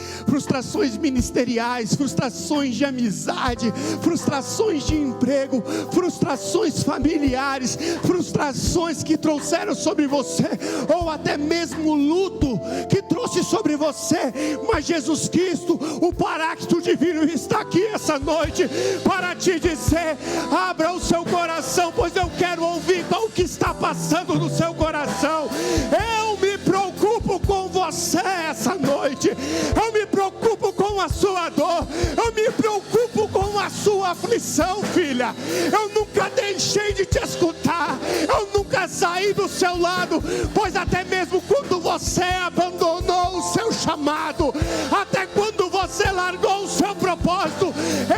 ministeriais, frustrações de amizade, frustrações de emprego, frustrações familiares, frustrações que trouxeram sobre você, ou até mesmo o luto que trouxe sobre você, mas Jesus Cristo, o Paráclito Divino, está aqui essa noite para te dizer, abra o seu coração, pois eu quero ouvir qual que está passando no seu coração. Eu me preocupo com você essa noite, eu me preocupo com a sua dor, eu me preocupo com a sua aflição, filha. Eu nunca deixei de te escutar, eu nunca saí do seu lado, pois até mesmo quando você abandonou o seu chamado, até quando você largou o seu propósito,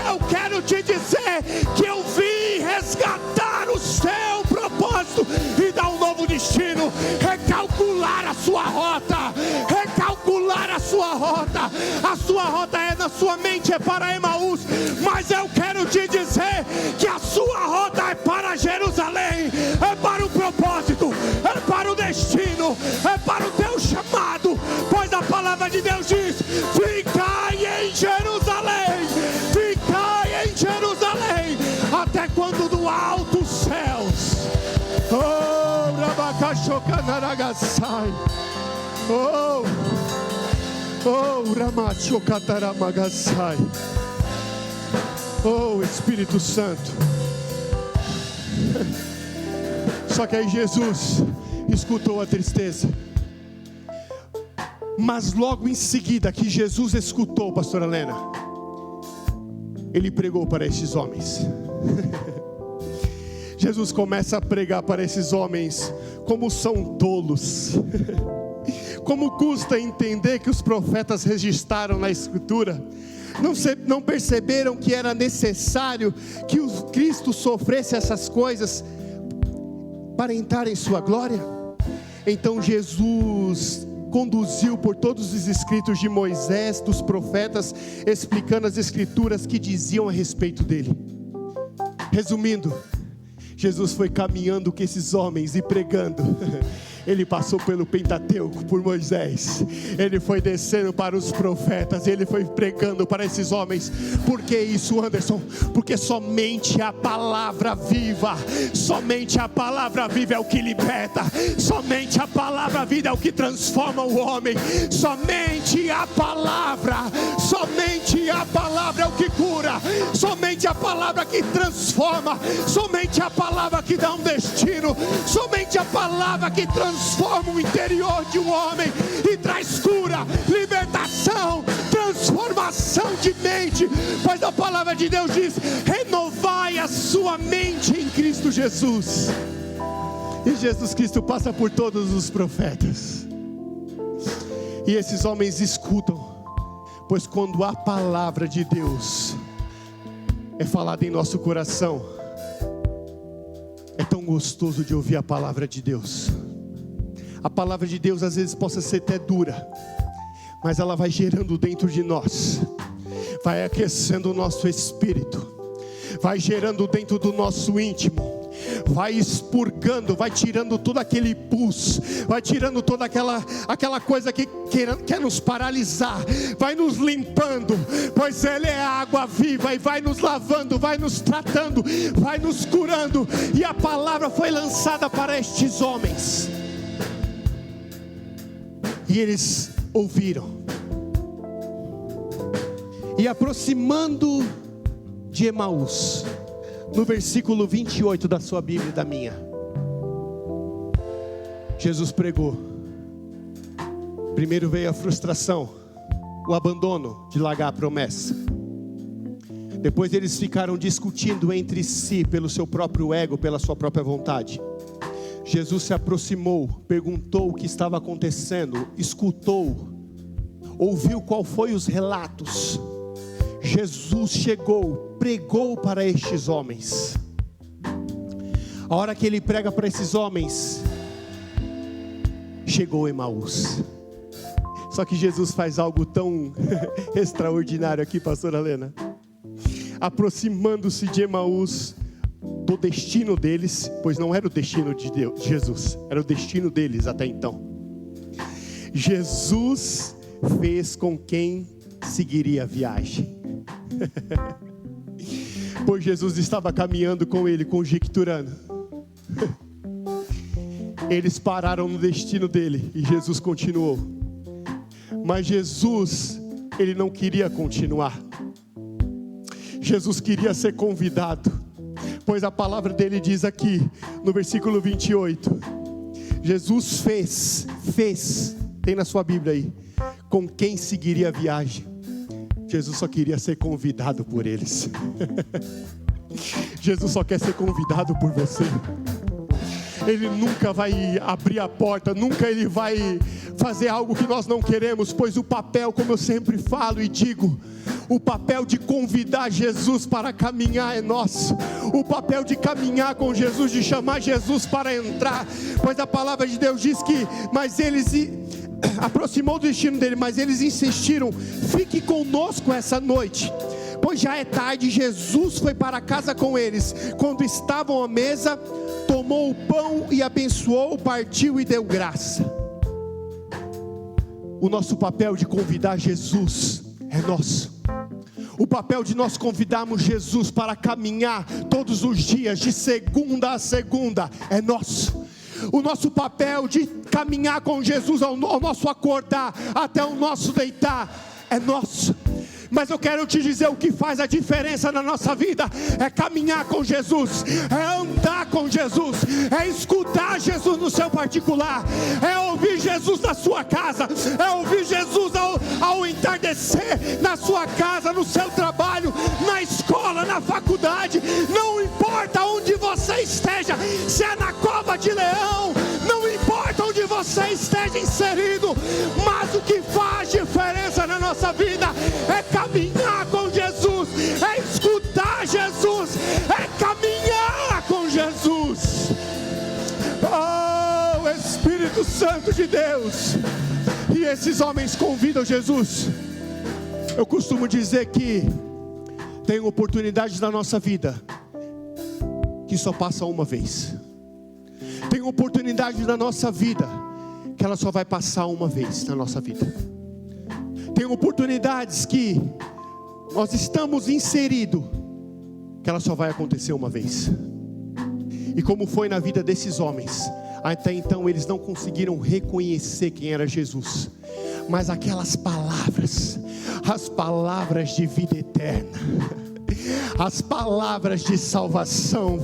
eu quero te dizer que eu vim resgatar o seu propósito e dar um novo destino, recalcular a sua rota, recalcular a sua rota. A sua rota é na sua mente, é para Emaús, mas eu quero te dizer que a sua rota é para Jerusalém, é para o propósito, é para o destino, é para o teu chamado, pois a palavra de Deus diz: ficai em Jerusalém, ficai em Jerusalém, até quando do alto os céus. Oh, Rabacachocanaragasai. Oh, Ramachocataramagasai. Oh, Espírito Santo. Só que aí Jesus escutou a tristeza. Mas logo em seguida que Jesus escutou, pastora Helena, ele pregou para esses homens. Jesus começa a pregar para esses homens como são tolos. Como custa entender que os profetas registraram na Escritura. Não perceberam que era necessário que o Cristo sofresse essas coisas para entrar em sua glória? Então Jesus conduziu por todos os escritos de Moisés, dos profetas, explicando as Escrituras que diziam a respeito dele. Resumindo, Jesus foi caminhando com esses homens e pregando. Ele passou pelo Pentateuco, por Moisés. Ele foi descendo para os profetas. Ele foi pregando para esses homens. Por que isso, Anderson? Porque somente a palavra viva, somente a palavra viva é o que liberta, somente a palavra viva é o que transforma o homem, somente a palavra é o que cura, somente a palavra que transforma, somente a palavra que dá um destino, somente a palavra que transforma o interior de um homem e traz cura, libertação, transformação de mente, pois a palavra de Deus diz: renovai a sua mente em Cristo Jesus. E Jesus Cristo passa por todos os profetas, e esses homens escutam, pois quando a palavra de Deus é falada em nosso coração, é tão gostoso de ouvir a palavra de Deus. A palavra de Deus às vezes possa ser até dura, mas ela vai gerando dentro de nós, vai aquecendo o nosso espírito, vai gerando dentro do nosso íntimo, vai expurgando, vai tirando todo aquele pus, vai tirando toda aquela coisa que quer nos paralisar, vai nos limpando, pois Ele é água viva e vai nos lavando, vai nos tratando, vai nos curando. E a palavra foi lançada para estes homens, e eles ouviram. E aproximando de Emaús, no versículo 28 da sua Bíblia e da minha, Jesus pregou. Primeiro veio a frustração, o abandono de largar a promessa. Depois eles ficaram discutindo entre si, pelo seu próprio ego, pela sua própria vontade. Jesus se aproximou, perguntou o que estava acontecendo, escutou, ouviu qual foi os relatos. Jesus chegou, pregou para estes homens. A hora que ele prega para esses homens, chegou Emaús. Só que Jesus faz algo tão extraordinário aqui, pastora Helena. Aproximando-se de Emaús, do destino deles, pois não era o destino de Deus, Jesus, era o destino deles até então. Jesus fez com quem seguiria a viagem. Pois Jesus estava caminhando com ele, conjecturando. Eles pararam no destino dele e Jesus continuou. Mas Jesus, ele não queria continuar. Jesus queria ser convidado, pois a palavra dele diz aqui, no versículo 28, Jesus fez, tem na sua Bíblia aí, com quem seguiria a viagem. Jesus só queria ser convidado por eles. Jesus só quer ser convidado por você. Ele nunca vai abrir a porta, nunca ele vai fazer algo que nós não queremos, pois o papel, como eu sempre falo e digo, o papel de convidar Jesus para caminhar é nosso. O papel de caminhar com Jesus, de chamar Jesus para entrar, pois a palavra de Deus diz que, mas eles aproximou do destino dele, mas eles insistiram, fique conosco essa noite, pois já é tarde. Jesus foi para casa com eles. Quando estavam à mesa, tomou o pão e abençoou, partiu e deu graça. O nosso papel de convidar Jesus é nosso. O papel de nós convidarmos Jesus para caminhar todos os dias, de segunda a segunda, é nosso. O nosso papel de caminhar com Jesus ao nosso acordar até o nosso deitar é nosso. Mas eu quero te dizer, o que faz a diferença na nossa vida é caminhar com Jesus, é andar com Jesus, é escutar Jesus no seu particular, é ouvir Jesus na sua casa, é ouvir Jesus ao entardecer, na sua casa, no seu trabalho, na escola, na faculdade. Não importa onde você esteja, se é na cova de leão, não importa onde você esteja inserido, mas o que faz diferença na nossa vida é caminhar com Jesus, é escutar Jesus, é caminhar com Jesus. Oh, Espírito Santo de Deus. E esses homens convidam Jesus. Eu costumo dizer que tem oportunidades na nossa vida que só passa uma vez. Tem oportunidades na nossa vida que ela só vai passar uma vez na nossa vida. Tem oportunidades que nós estamos inseridos, que ela só vai acontecer uma vez. E como foi na vida desses homens, até então eles não conseguiram reconhecer quem era Jesus. Mas aquelas palavras, as palavras de vida eterna, as palavras de salvação,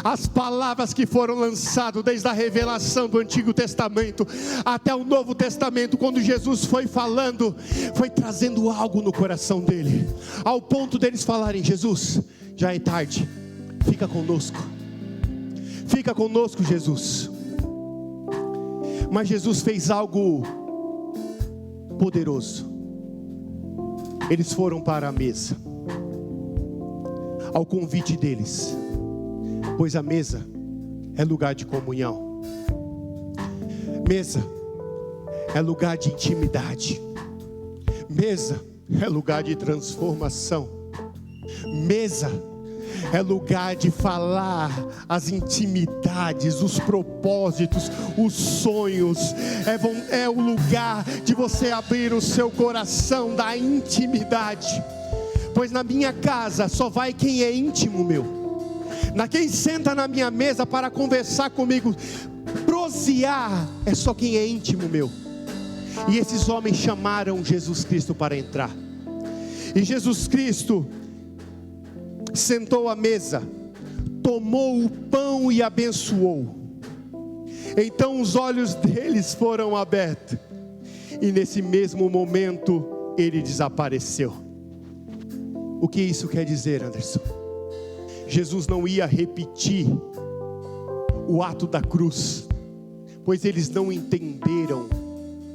as palavras que foram lançadas desde a revelação do Antigo Testamento até o Novo Testamento, quando Jesus foi falando, foi trazendo algo no coração dele, ao ponto deles falarem: Jesus, já é tarde, fica conosco, Jesus. Mas Jesus fez algo poderoso. Eles foram para a mesa, ao convite deles, pois a mesa é lugar de comunhão, mesa é lugar de intimidade, mesa é lugar de transformação, mesa é lugar de falar as intimidades, os propósitos, os sonhos. É o lugar de você abrir o seu coração, da intimidade. Pois na minha casa só vai quem é íntimo meu. Quem senta na minha mesa para conversar comigo, prosear, é só quem é íntimo meu. E esses homens chamaram Jesus Cristo para entrar. E Jesus Cristo sentou à mesa, tomou o pão e abençoou. Então os olhos deles foram abertos, e nesse mesmo momento ele desapareceu. O que isso quer dizer, Anderson? Jesus não ia repetir o ato da cruz, pois eles não entenderam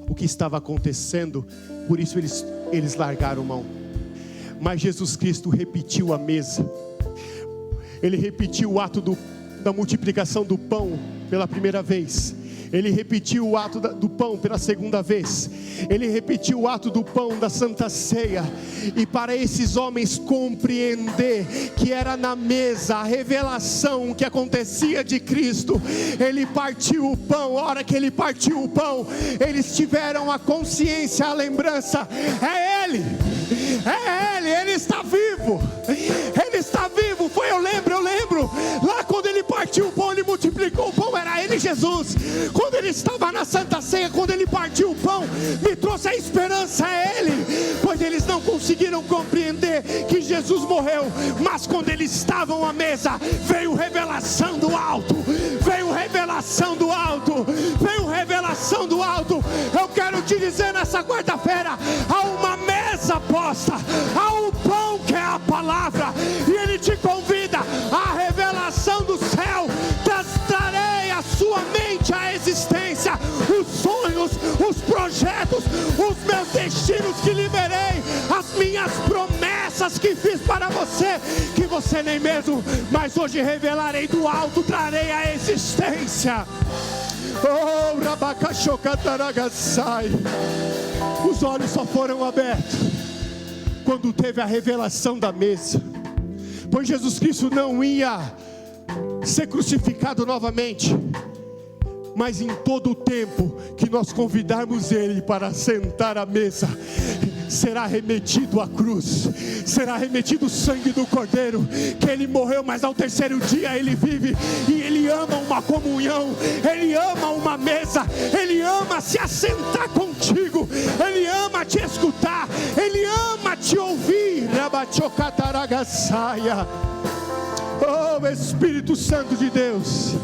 o que estava acontecendo, por isso eles largaram mão. Mas Jesus Cristo repetiu a mesa, ele repetiu o ato da multiplicação do pão pela primeira vez, ele repetiu o ato do pão pela segunda vez, ele repetiu o ato do pão da Santa Ceia, e para esses homens compreender que era na mesa a revelação que acontecia de Cristo, ele partiu o pão. A hora que ele partiu o pão, eles tiveram a consciência, a lembrança: é Ele, Ele está vivo, Ele está vivo. Eu lembro, lá quando ele partiu o pão, ele multiplicou o pão, era Ele, Jesus. Quando ele estava na Santa Ceia, quando ele partiu o pão, me trouxe a esperança, é Ele, pois eles não conseguiram compreender que Jesus morreu, mas quando eles estavam à mesa, veio revelação do alto, veio revelação do alto, veio revelação do alto. Eu quero te dizer nessa quarta-feira, há uma mesa posta, há um pão que é a palavra, e Ele te convida à revelação do céu. Trarei à sua mente a existência, os sonhos, os projetos, os meus destinos que liberei, as minhas promessas que fiz para você, que você nem mesmo, mas hoje revelarei do alto, trarei a existência. Oh, Rabacachocataragasai. Os olhos só foram abertos quando teve a revelação da mesa, pois Jesus Cristo não ia ser crucificado novamente, mas em todo o tempo que nós convidarmos Ele para sentar à mesa, será remetido a cruz, será remetido o sangue do Cordeiro, que Ele morreu, mas ao terceiro dia Ele vive, e Ele ama uma comunhão, Ele ama uma mesa, Ele ama se assentar contigo, Ele ama te escutar, Ele ama te ouvir. Rabachocataragassaia. Oh, Espírito Santo de Deus,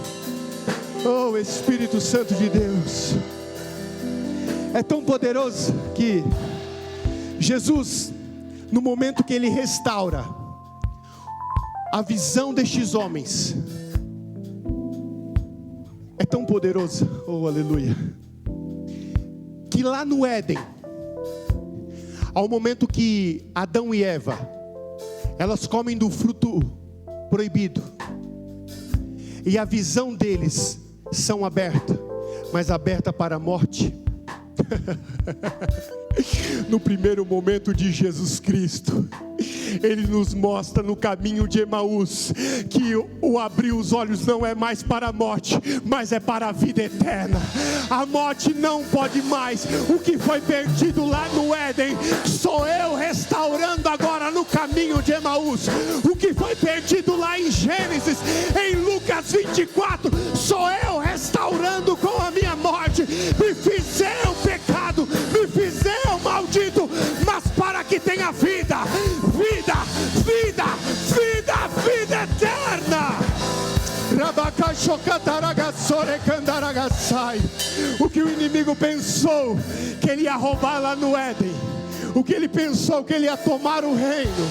oh, Espírito Santo de Deus, é tão poderoso que Jesus, no momento que Ele restaura a visão destes homens, é tão poderoso, oh aleluia, que lá no Éden, ao momento que Adão e Eva, elas comem do fruto proibido, e a visão deles são aberta, mas aberta para a morte. No primeiro momento de Jesus Cristo, Ele nos mostra no caminho de Emaús, que o abrir os olhos não é mais para a morte, mas é para a vida eterna. A morte não pode mais. O que foi perdido lá no Éden, sou eu restaurando agora no caminho de Emaús. O que foi perdido lá em Gênesis, em Lucas 24, sou eu restaurando com a minha morte. Me fiz eu pecado, me fiz eu maldito, mas para que tenha vida, vida, vida, vida, vida eterna. O que o inimigo pensou que ele ia roubar lá no Éden, o que ele pensou que ele ia tomar o reino,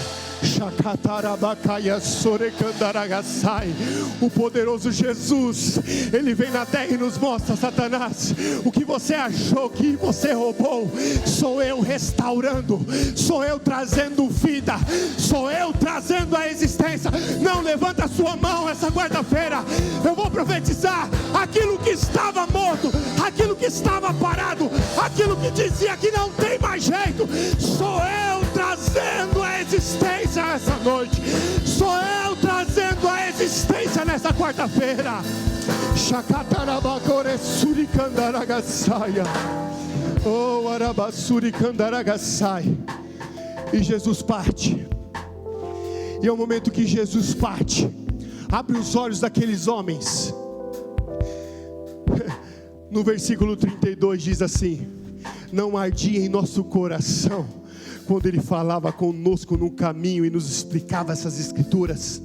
o poderoso Jesus, Ele vem na terra e nos mostra: Satanás, o que você achou que você roubou, sou eu restaurando, sou eu trazendo vida, sou eu trazendo a existência. Não, levanta a sua mão essa quarta-feira, eu vou profetizar: aquilo que estava morto, aquilo que estava parado, aquilo que dizia que não tem mais jeito, sou eu trazendo a existência essa noite, sou eu trazendo a existência nessa quarta-feira. Oh, Arabasuri Candaragassai. E Jesus parte, e é o momento que Jesus parte, abre os olhos daqueles homens. No versículo 32 diz assim: não ardia em nosso coração quando Ele falava conosco no caminho e nos explicava essas escrituras,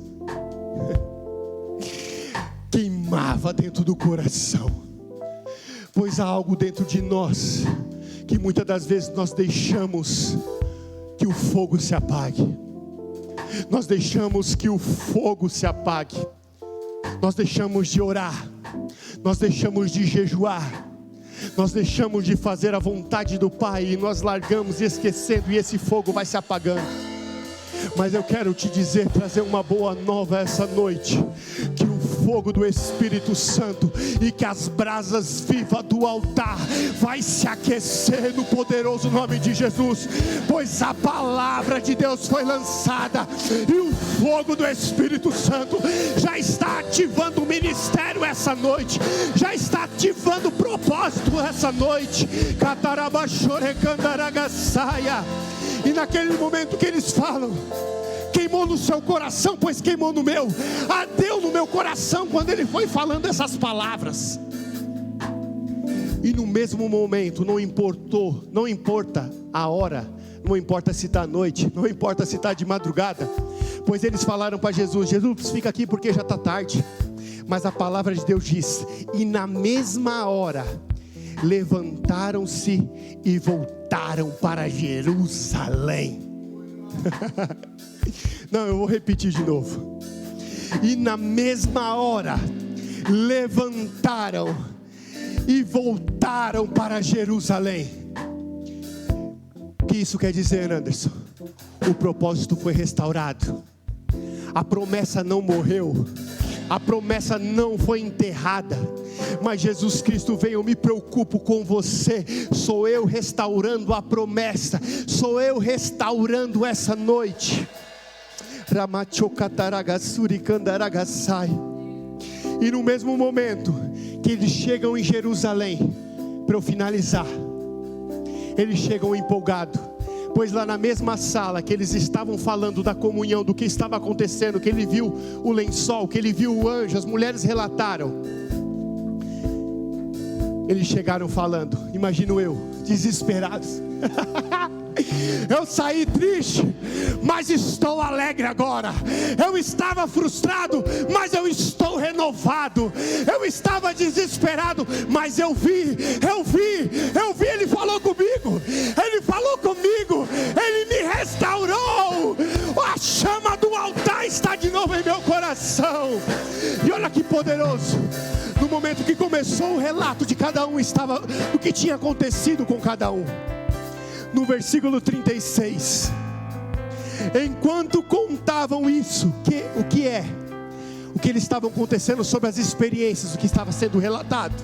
queimava dentro do coração, pois há algo dentro de nós, que muitas das vezes nós deixamos que o fogo se apague, nós deixamos que o fogo se apague, nós deixamos de orar, nós deixamos de jejuar, nós deixamos de fazer a vontade do Pai, e nós largamos e esquecendo, e esse fogo vai se apagando. Mas eu quero te dizer, trazer uma boa nova essa noite, que o fogo do Espírito Santo e que as brasas vivas do altar vai se aquecer no poderoso nome de Jesus, pois a palavra de Deus foi lançada, e o fogo do Espírito Santo já está ativando o ministério essa noite, já está ativando o propósito essa noite. E naquele momento que eles falam, queimou no seu coração, pois queimou no meu, ardeu no meu coração quando ele foi falando essas palavras. E no mesmo momento, não importa a hora, não importa se está à noite, não importa se está de madrugada, pois eles falaram para Jesus: Jesus, fica aqui porque já está tarde. Mas a palavra de Deus diz: e na mesma hora levantaram-se e voltaram para Jerusalém. Não, eu vou repetir de novo. E na mesma hora levantaram e voltaram para Jerusalém. O que isso quer dizer, Anderson? O propósito foi restaurado, a promessa não morreu, a promessa não foi enterrada, mas Jesus Cristo veio. Eu me preocupo com você, sou eu restaurando a promessa, sou eu restaurando essa noite. E no mesmo momento que eles chegam em Jerusalém, para eu finalizar, eles chegam empolgados, pois lá na mesma sala que eles estavam falando da comunhão, do que estava acontecendo, que ele viu o lençol, que ele viu o anjo, as mulheres relataram, eles chegaram falando, imagino eu, desesperados. Eu saí triste, mas estou alegre agora. Eu estava frustrado, mas eu estou renovado. Eu estava desesperado, mas eu vi. Ele falou comigo, ele me restaurou. A chama do altar está de novo em meu coração. E olha que poderoso. No momento que começou o relato de cada um, estava o que tinha acontecido com cada um. No versículo 36, enquanto contavam isso, o que eles estavam acontecendo, sobre as experiências, o que estava sendo relatado,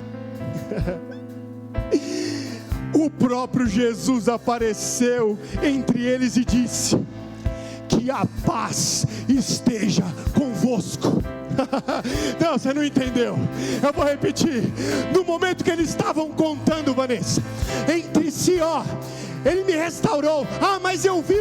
o próprio Jesus apareceu entre eles e disse: que a paz esteja convosco. Não, você não entendeu. Eu vou repetir. No momento que eles estavam contando, Vanessa, entre si, ele me restaurou. Mas eu vi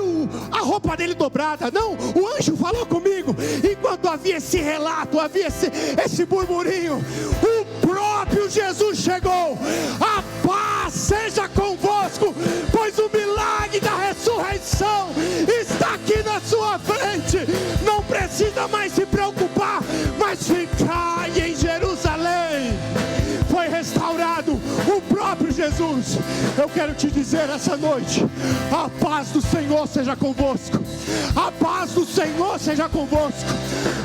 a roupa dele dobrada. Não, o anjo falou comigo. Enquanto havia esse relato, havia esse burburinho, o próprio Jesus chegou. A paz seja convosco, pois o milagre da ressurreição está aqui na sua frente. Não precisa mais se preocupar, mas ficar em Jerusalém. Foi restaurado o próprio Jesus. Eu quero te dizer essa noite: a paz do Senhor seja convosco. A paz do Senhor seja convosco.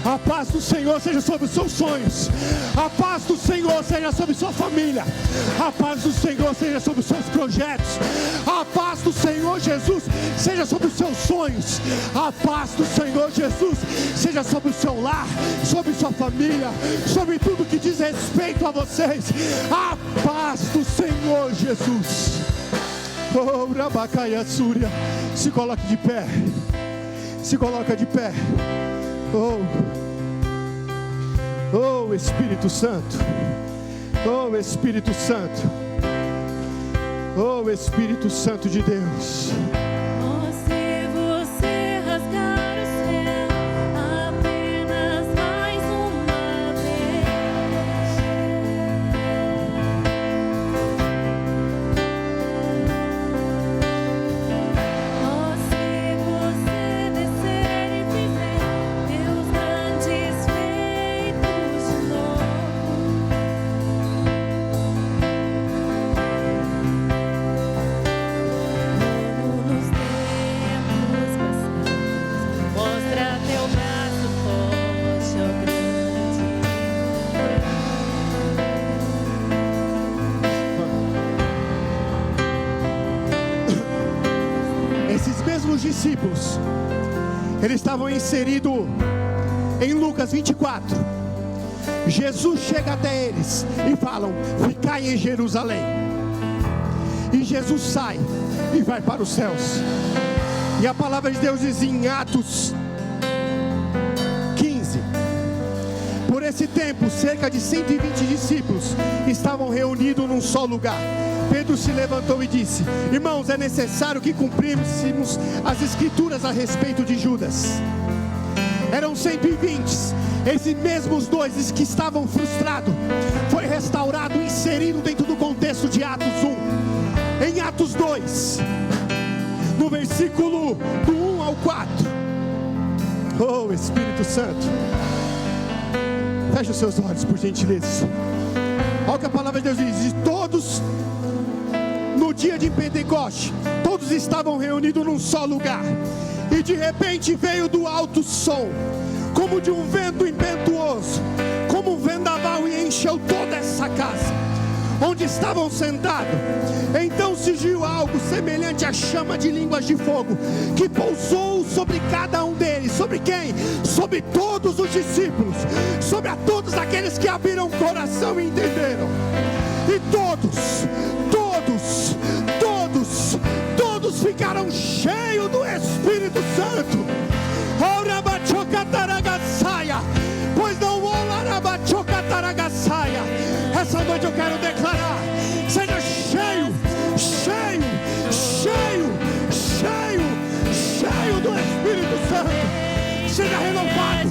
A paz do Senhor seja sobre os seus sonhos. A paz do Senhor seja sobre sua família. A paz do Senhor seja sobre os seus projetos. A paz do Senhor Jesus seja sobre os seus sonhos. A paz do Senhor Jesus seja sobre o seu lar, sobre sua família, sobre tudo que diz respeito a vocês. A paz do Senhor Jesus. Oh, Rabacaia Súria. Se coloque de pé. Se coloca de pé. Oh Espírito Santo. Oh Espírito Santo. Oh Espírito Santo de Deus. Se você rasgar o céu apenas mais uma vez, Eles estavam inseridos em Lucas 24. Jesus chega até eles e falam: ficai em Jerusalém. E Jesus sai e vai para os céus. E a palavra de Deus diz em Atos 15: por esse tempo, cerca de 120 discípulos estavam reunidos num só lugar. Pedro se levantou e disse: irmãos, é necessário que cumpríssemos as escrituras a respeito de Judas. Eram 120, esses mesmos dois que estavam frustrados, foi restaurado, inserido dentro do contexto de Atos 1. Em Atos 2, no versículo do 1 ao 4. Oh, Espírito Santo, feche os seus olhos, por gentileza. Olha o que a palavra de Deus diz: e todos, no dia de Pentecoste, todos estavam reunidos num só lugar. E de repente veio do alto som, como de um vento impetuoso, como um vendaval, e encheu toda essa casa onde estavam sentados. Então surgiu algo semelhante a chama de línguas de fogo, que pousou sobre cada um deles. Sobre quem? Sobre todos os discípulos, sobre a todos aqueles que abriram o coração e entenderam. E todos ficaram cheios do Espírito Santo. Pois não essa noite eu quero declarar: seja cheio do Espírito Santo. Seja renovado.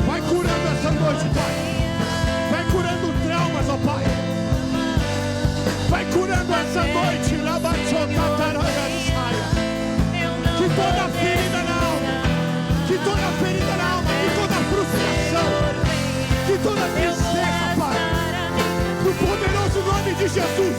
Vai curando essa noite, Pai. Vai curando traumas, ó Pai. Vai curando essa noite. Que toda ferida na alma, que toda frustração, que toda tristeza, Pai, no poderoso nome de Jesus,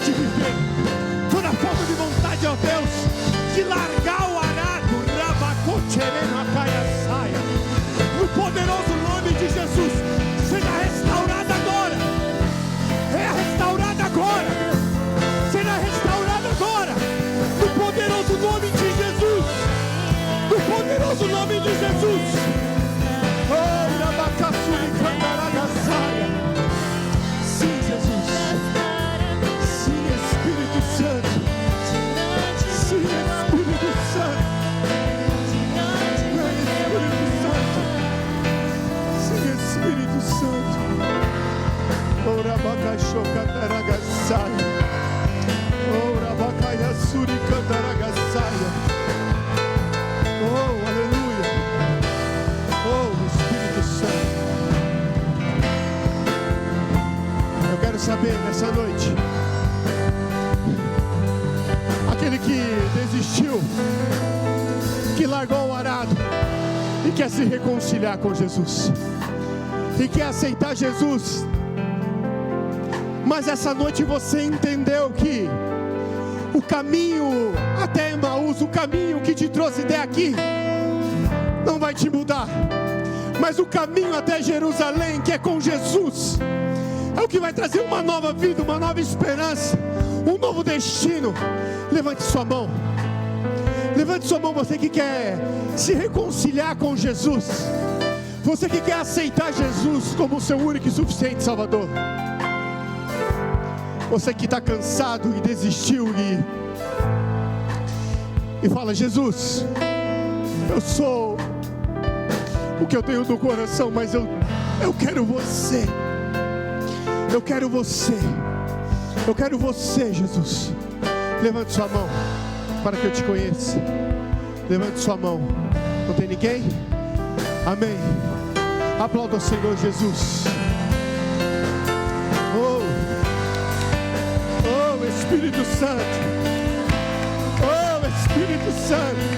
de viver, toda falta de vontade, ó Deus, de largar o arado, rabacocherena caia saia, no poderoso nome de Jesus, seja restaurada agora, é restaurada agora, será restaurada agora, no poderoso nome de Jesus, no poderoso nome de Jesus. Oh, rabacaçuri candaraga saia. Sim, Jesus. Sim, Espírito Santo. Sim, Espírito Santo. Vem, Espírito Santo. Sim, Espírito Santo. Oh, rabacaxô candaraga saia. Oh, rabacaia suri candaraga saia. Oh, aleluia. Oh, Espírito Santo. Eu quero saber nessa noite, aquele que desistiu, que largou o arado e quer se reconciliar com Jesus, e quer aceitar Jesus, mas essa noite você entendeu que o caminho até Emaús, o caminho que te trouxe até aqui, não vai te mudar, mas o caminho até Jerusalém, que é com Jesus, é o que vai trazer uma nova vida, uma nova esperança, um novo destino. Levante sua mão, você que quer se reconciliar com Jesus, você que quer aceitar Jesus como seu único e suficiente Salvador, você que está cansado e desistiu e fala: Jesus, eu sou o que eu tenho no coração, mas eu quero você. Eu quero você. Eu quero você, Jesus. Levante sua mão para que eu te conheça. Levante sua mão. Não tem ninguém? Amém. Aplauda o Senhor Jesus. Oh, Espírito Santo. Oh, Espírito Santo.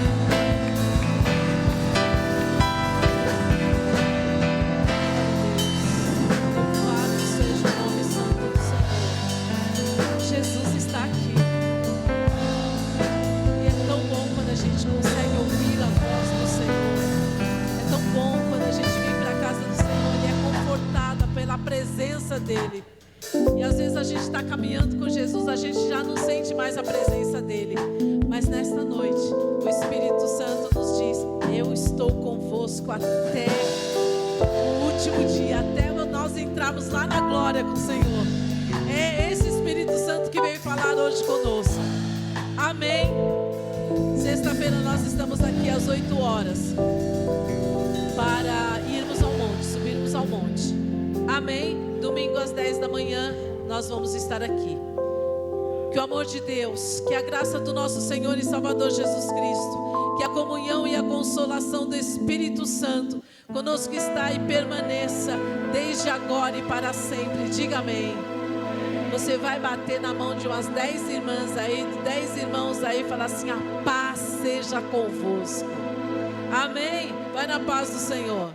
Dele. E às vezes a gente está caminhando com Jesus, a gente já não sente mais a presença dele, mas nesta noite o Espírito Santo nos diz: eu estou convosco até o último dia, até nós entrarmos lá na glória com o Senhor. É esse Espírito Santo que veio falar hoje conosco. Amém. Sexta-feira nós estamos aqui às 8 horas para irmos ao monte, subirmos ao monte. Amém. Domingo às 10 da manhã nós vamos estar aqui. Que o amor de Deus, que a graça do nosso Senhor e Salvador Jesus Cristo, que a comunhão e a consolação do Espírito Santo conosco está e permaneça desde agora e para sempre. Diga amém. Você vai bater na mão de umas 10 irmãs aí, 10 irmãos aí, e falar assim: a paz seja convosco. Amém. Vai na paz do Senhor.